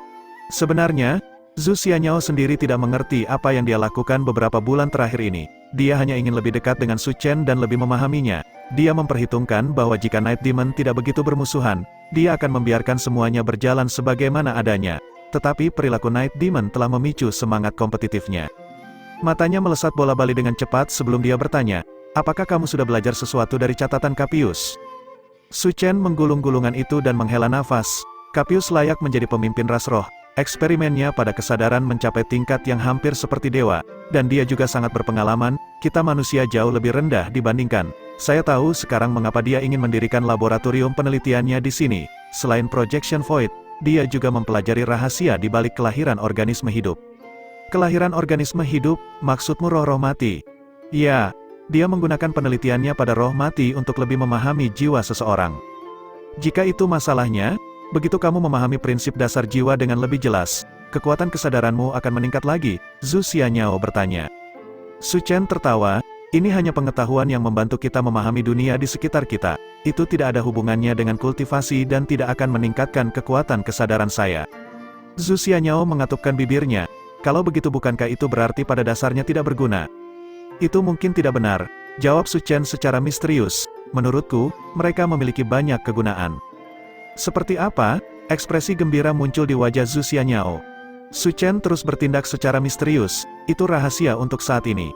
Sebenarnya, Zhu Xianyao sendiri tidak mengerti apa yang dia lakukan beberapa bulan terakhir ini. Dia hanya ingin lebih dekat dengan Su Chen dan lebih memahaminya. Dia memperhitungkan bahwa jika Night Demon tidak begitu bermusuhan, dia akan membiarkan semuanya berjalan sebagaimana adanya. Tetapi perilaku Night Demon telah memicu semangat kompetitifnya. Matanya melesat bola-balik dengan cepat sebelum dia bertanya, "Apakah kamu sudah belajar sesuatu dari catatan Capius?" Su Chen menggulung-gulungan itu dan menghela nafas. Capius layak menjadi pemimpin ras roh. Eksperimennya pada kesadaran mencapai tingkat yang hampir seperti dewa, dan dia juga sangat berpengalaman. Kita manusia jauh lebih rendah dibandingkan. Saya tahu sekarang mengapa dia ingin mendirikan laboratorium penelitiannya di sini. Selain Projection Void, dia juga mempelajari rahasia di balik kelahiran organisme hidup. Kelahiran organisme hidup, maksudmu roh-roh mati? Ya, dia menggunakan penelitiannya pada roh mati untuk lebih memahami jiwa seseorang. Jika itu masalahnya, begitu kamu memahami prinsip dasar jiwa dengan lebih jelas, kekuatan kesadaranmu akan meningkat lagi, Zhu Xianyao bertanya. Su Chen tertawa, ini hanya pengetahuan yang membantu kita memahami dunia di sekitar kita. Itu tidak ada hubungannya dengan kultivasi dan tidak akan meningkatkan kekuatan kesadaran saya. Zhu Xianyao mengatupkan bibirnya, kalau begitu bukankah itu berarti pada dasarnya tidak berguna? Itu mungkin tidak benar, jawab Su Chen secara misterius, menurutku, mereka memiliki banyak kegunaan. Seperti apa? Ekspresi gembira muncul di wajah Zhu Xianyao. Su Chen terus bertindak secara misterius, itu rahasia untuk saat ini.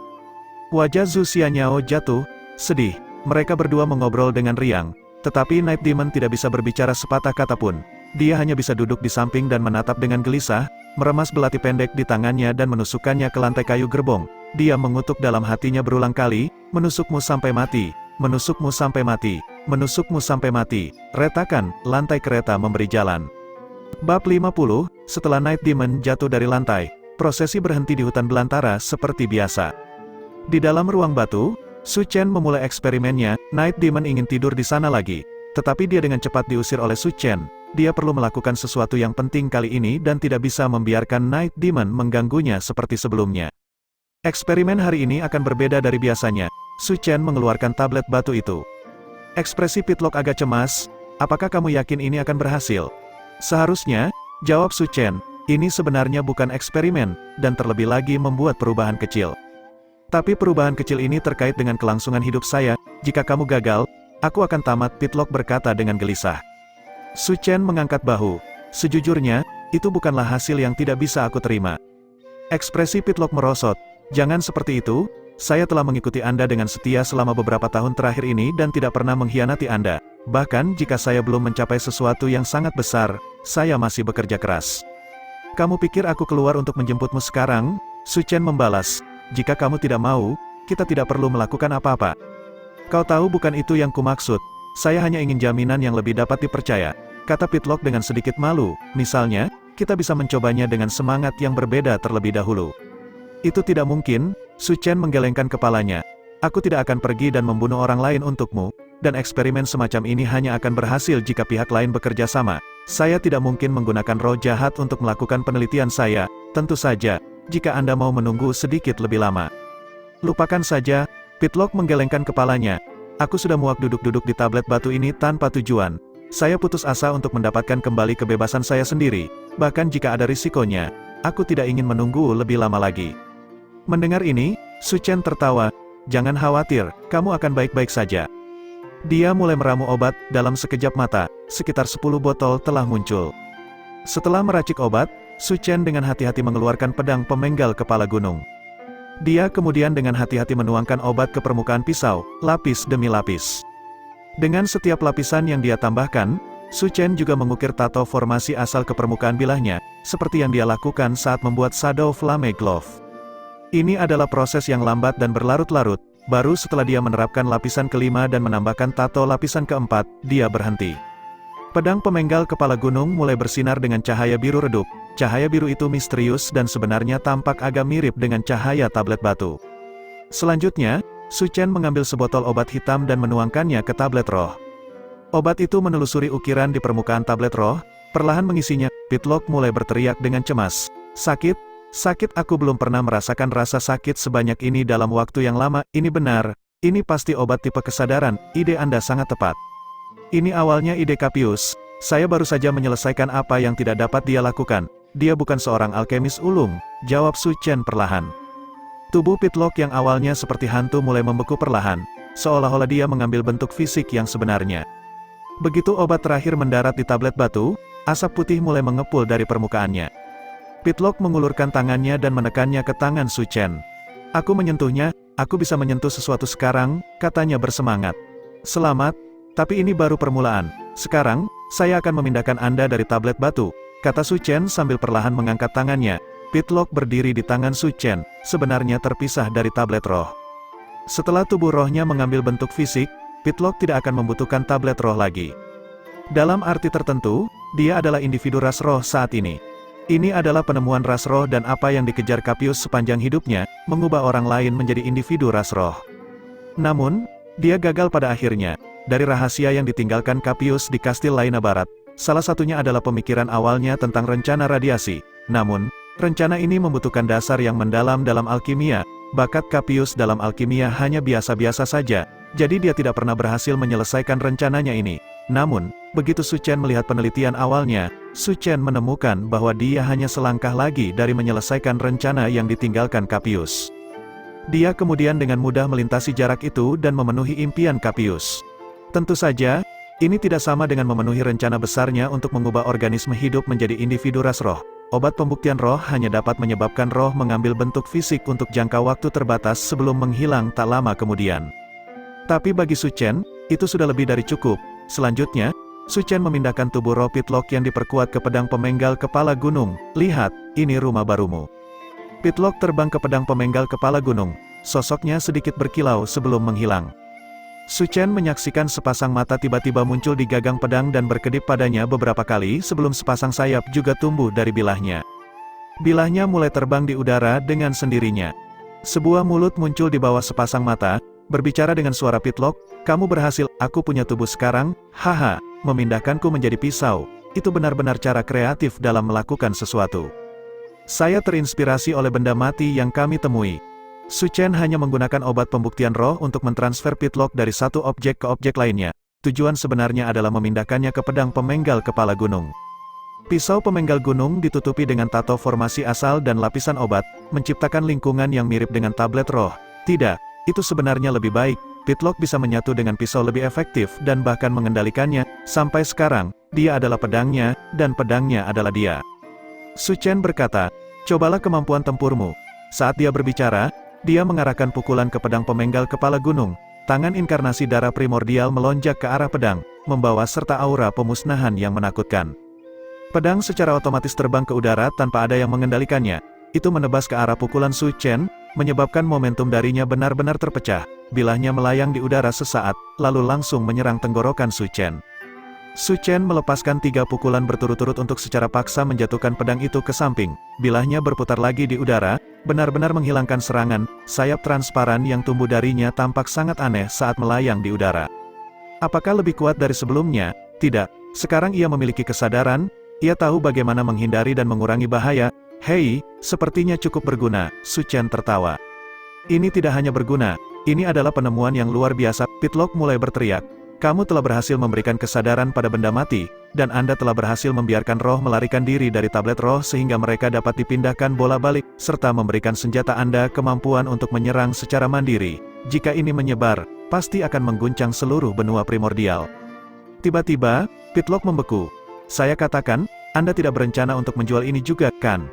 Wajah Zhu Xianyao jatuh, sedih. Mereka berdua mengobrol dengan riang, tetapi Night Demon tidak bisa berbicara sepatah kata pun. Dia hanya bisa duduk di samping dan menatap dengan gelisah, meremas belati pendek di tangannya dan menusukkannya ke lantai kayu gerbong. Dia mengutuk dalam hatinya berulang kali, "Menusukmu sampai mati, menusukmu sampai mati, menusukmu sampai mati." Retakan, lantai kereta memberi jalan. Bab 50, setelah Night Demon jatuh dari lantai, prosesi berhenti di hutan belantara seperti biasa. Di dalam ruang batu, Su Chen memulai eksperimennya. Night Demon ingin tidur di sana lagi, tetapi dia dengan cepat diusir oleh Su Chen. Dia perlu melakukan sesuatu yang penting kali ini dan tidak bisa membiarkan Night Demon mengganggunya seperti sebelumnya. Eksperimen hari ini akan berbeda dari biasanya. Su Chen mengeluarkan tablet batu itu. Ekspresi Pitlock agak cemas, "Apakah kamu yakin ini akan berhasil?" "Seharusnya," jawab Su Chen, "ini sebenarnya bukan eksperimen, dan terlebih lagi membuat perubahan kecil. Tapi perubahan kecil ini terkait dengan kelangsungan hidup saya. Jika kamu gagal, aku akan tamat," Pitlock berkata dengan gelisah. Su Chen mengangkat bahu. "Sejujurnya, itu bukanlah hasil yang tidak bisa aku terima." Ekspresi Pitlock merosot. Jangan seperti itu, saya telah mengikuti Anda dengan setia selama beberapa tahun terakhir ini dan tidak pernah mengkhianati Anda. Bahkan jika saya belum mencapai sesuatu yang sangat besar, saya masih bekerja keras. Kamu pikir aku keluar untuk menjemputmu sekarang? Su Chen membalas, jika kamu tidak mau, kita tidak perlu melakukan apa-apa. Kau tahu bukan itu yang kumaksud, saya hanya ingin jaminan yang lebih dapat dipercaya, kata Pitlock dengan sedikit malu. Misalnya, kita bisa mencobanya dengan semangat yang berbeda terlebih dahulu. Itu tidak mungkin, Su Chen menggelengkan kepalanya. Aku tidak akan pergi dan membunuh orang lain untukmu, dan eksperimen semacam ini hanya akan berhasil jika pihak lain bekerja sama. Saya tidak mungkin menggunakan roh jahat untuk melakukan penelitian saya, tentu saja, jika Anda mau menunggu sedikit lebih lama. Lupakan saja, Pitlock menggelengkan kepalanya. Aku sudah muak duduk-duduk di tablet batu ini tanpa tujuan. Saya putus asa untuk mendapatkan kembali kebebasan saya sendiri, bahkan jika ada risikonya, aku tidak ingin menunggu lebih lama lagi. Mendengar ini, Su Chen tertawa, jangan khawatir, kamu akan baik-baik saja. Dia mulai meramu obat, dalam sekejap mata, sekitar 10 botol telah muncul. Setelah meracik obat, Su Chen dengan hati-hati mengeluarkan pedang pemenggal kepala gunung. Dia kemudian dengan hati-hati menuangkan obat ke permukaan pisau, lapis demi lapis. Dengan setiap lapisan yang dia tambahkan, Su Chen juga mengukir tato formasi asal ke permukaan bilahnya, seperti yang dia lakukan saat membuat Shadow Flame Glove. Ini adalah proses yang lambat dan berlarut-larut, baru setelah dia menerapkan lapisan kelima dan menambahkan tato lapisan keempat, dia berhenti. Pedang pemenggal kepala gunung mulai bersinar dengan cahaya biru redup. Cahaya biru itu misterius dan sebenarnya tampak agak mirip dengan cahaya tablet batu. Selanjutnya, Su Chen mengambil sebotol obat hitam dan menuangkannya ke tablet roh. Obat itu menelusuri ukiran di permukaan tablet roh, perlahan mengisinya. Pitlock mulai berteriak dengan cemas. Sakit? Sakit, aku belum pernah merasakan rasa sakit sebanyak ini dalam waktu yang lama. Ini benar, ini pasti obat tipe kesadaran, ide Anda sangat tepat. Ini awalnya ide Capius, saya baru saja menyelesaikan apa yang tidak dapat dia lakukan. Dia bukan seorang alkemis ulung, jawab Su Chen perlahan. Tubuh Pitlock yang awalnya seperti hantu mulai membeku perlahan, seolah-olah dia mengambil bentuk fisik yang sebenarnya. Begitu obat terakhir mendarat di tablet batu, asap putih mulai mengepul dari permukaannya. Pitlock mengulurkan tangannya dan menekannya ke tangan Su Chen. Aku menyentuhnya, aku bisa menyentuh sesuatu sekarang, katanya bersemangat. Selamat, tapi ini baru permulaan. Sekarang, saya akan memindahkan Anda dari tablet batu, kata Su Chen sambil perlahan mengangkat tangannya. Pitlock berdiri di tangan Su Chen, sebenarnya terpisah dari tablet roh. Setelah tubuh rohnya mengambil bentuk fisik, Pitlock tidak akan membutuhkan tablet roh lagi. Dalam arti tertentu, dia adalah individu ras roh saat ini. Ini adalah penemuan ras roh dan apa yang dikejar Capius sepanjang hidupnya, mengubah orang lain menjadi individu ras roh. Namun, dia gagal pada akhirnya. Dari rahasia yang ditinggalkan Capius di Kastil Laina Barat, salah satunya adalah pemikiran awalnya tentang rencana radiasi. Namun, rencana ini membutuhkan dasar yang mendalam dalam alkimia. Bakat Capius dalam alkimia hanya biasa-biasa saja, jadi dia tidak pernah berhasil menyelesaikan rencananya ini. Namun, begitu Su Chen melihat penelitian awalnya, Su Chen menemukan bahwa dia hanya selangkah lagi dari menyelesaikan rencana yang ditinggalkan Capius. Dia kemudian dengan mudah melintasi jarak itu dan memenuhi impian Capius. Tentu saja, ini tidak sama dengan memenuhi rencana besarnya untuk mengubah organisme hidup menjadi individu ras roh. Obat pembuktian roh hanya dapat menyebabkan roh mengambil bentuk fisik untuk jangka waktu terbatas sebelum menghilang tak lama kemudian. Tapi bagi Su Chen, itu sudah lebih dari cukup. Selanjutnya, Su Chen memindahkan tubuh roh Pitlock yang diperkuat ke pedang pemenggal kepala gunung. Lihat, ini rumah barumu. Pitlock terbang ke pedang pemenggal kepala gunung. Sosoknya sedikit berkilau sebelum menghilang. Su Chen menyaksikan sepasang mata tiba-tiba muncul di gagang pedang dan berkedip padanya beberapa kali sebelum sepasang sayap juga tumbuh dari bilahnya. Bilahnya mulai terbang di udara dengan sendirinya. Sebuah mulut muncul di bawah sepasang mata, berbicara dengan suara Pitlock, kamu berhasil, aku punya tubuh sekarang, haha, memindahkanku menjadi pisau, itu benar-benar cara kreatif dalam melakukan sesuatu. Saya terinspirasi oleh benda mati yang kami temui. Su Chen hanya menggunakan obat pembuktian roh untuk mentransfer Pitlock dari satu objek ke objek lainnya. Tujuan sebenarnya adalah memindahkannya ke pedang pemenggal kepala gunung. Pisau pemenggal gunung ditutupi dengan tato formasi asal dan lapisan obat, menciptakan lingkungan yang mirip dengan tablet roh. Tidak, itu sebenarnya lebih baik. Pitlock bisa menyatu dengan pisau lebih efektif dan bahkan mengendalikannya. Sampai sekarang, dia adalah pedangnya, dan pedangnya adalah dia. Su Chen berkata, cobalah kemampuan tempurmu. Saat dia berbicara, dia mengarahkan pukulan ke pedang pemenggal kepala gunung. Tangan inkarnasi darah primordial melonjak ke arah pedang, membawa serta aura pemusnahan yang menakutkan. Pedang secara otomatis terbang ke udara tanpa ada yang mengendalikannya. Itu menebas ke arah pukulan Su Chen, menyebabkan momentum darinya benar-benar terpecah. Bilahnya melayang di udara sesaat, lalu langsung menyerang tenggorokan Su Chen. Su Chen melepaskan 3 pukulan berturut-turut untuk secara paksa menjatuhkan pedang itu ke samping. Bilahnya berputar lagi di udara, benar-benar menghilangkan serangan. Sayap transparan yang tumbuh darinya tampak sangat aneh saat melayang di udara. Apakah lebih kuat dari sebelumnya? Tidak. Sekarang ia memiliki kesadaran, ia tahu bagaimana menghindari dan mengurangi bahaya. Hei, sepertinya cukup berguna, Su Chen tertawa. Ini tidak hanya berguna, ini adalah penemuan yang luar biasa. Pitlock mulai berteriak. Kamu telah berhasil memberikan kesadaran pada benda mati, dan Anda telah berhasil membiarkan roh melarikan diri dari tablet roh sehingga mereka dapat dipindahkan bola-balik, serta memberikan senjata Anda kemampuan untuk menyerang secara mandiri. Jika ini menyebar, pasti akan mengguncang seluruh benua primordial. Tiba-tiba, Pitlock membeku. Saya katakan, Anda tidak berencana untuk menjual ini juga, kan?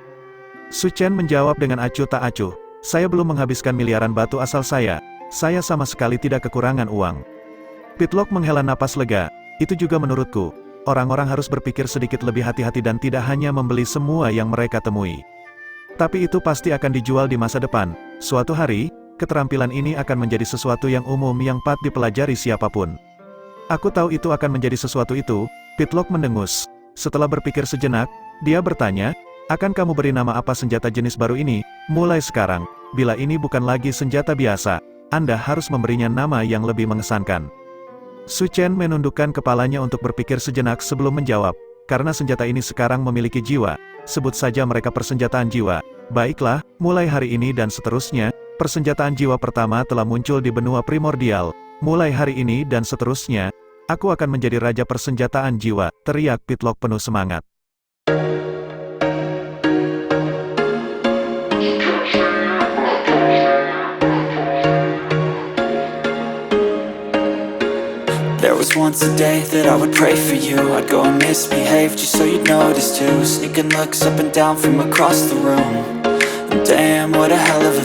Su Chen menjawab dengan acuh tak acuh. Saya belum menghabiskan miliaran batu asal saya sama sekali tidak kekurangan uang. Pitlock menghela napas lega. Itu juga menurutku. Orang-orang harus berpikir sedikit lebih hati-hati dan tidak hanya membeli semua yang mereka temui. Tapi itu pasti akan dijual di masa depan. Suatu hari, keterampilan ini akan menjadi sesuatu yang umum yang patut dipelajari siapapun. Aku tahu itu akan menjadi sesuatu itu. Pitlock mendengus. Setelah berpikir sejenak, dia bertanya, akan kamu beri nama apa senjata jenis baru ini? Mulai sekarang, bila ini bukan lagi senjata biasa, Anda harus memberinya nama yang lebih mengesankan. Su Chen menundukkan kepalanya untuk berpikir sejenak sebelum menjawab. Karena senjata ini sekarang memiliki jiwa, sebut saja mereka persenjataan jiwa. Baiklah, mulai hari ini dan seterusnya, persenjataan jiwa pertama telah muncul di benua primordial. Mulai hari ini dan seterusnya, aku akan menjadi raja persenjataan jiwa, teriak Pitlock penuh semangat. There was once a day that I would pray for you. I'd go and misbehave just so you'd notice too. Sneaking looks up and down from across the room. And damn, what a hell of a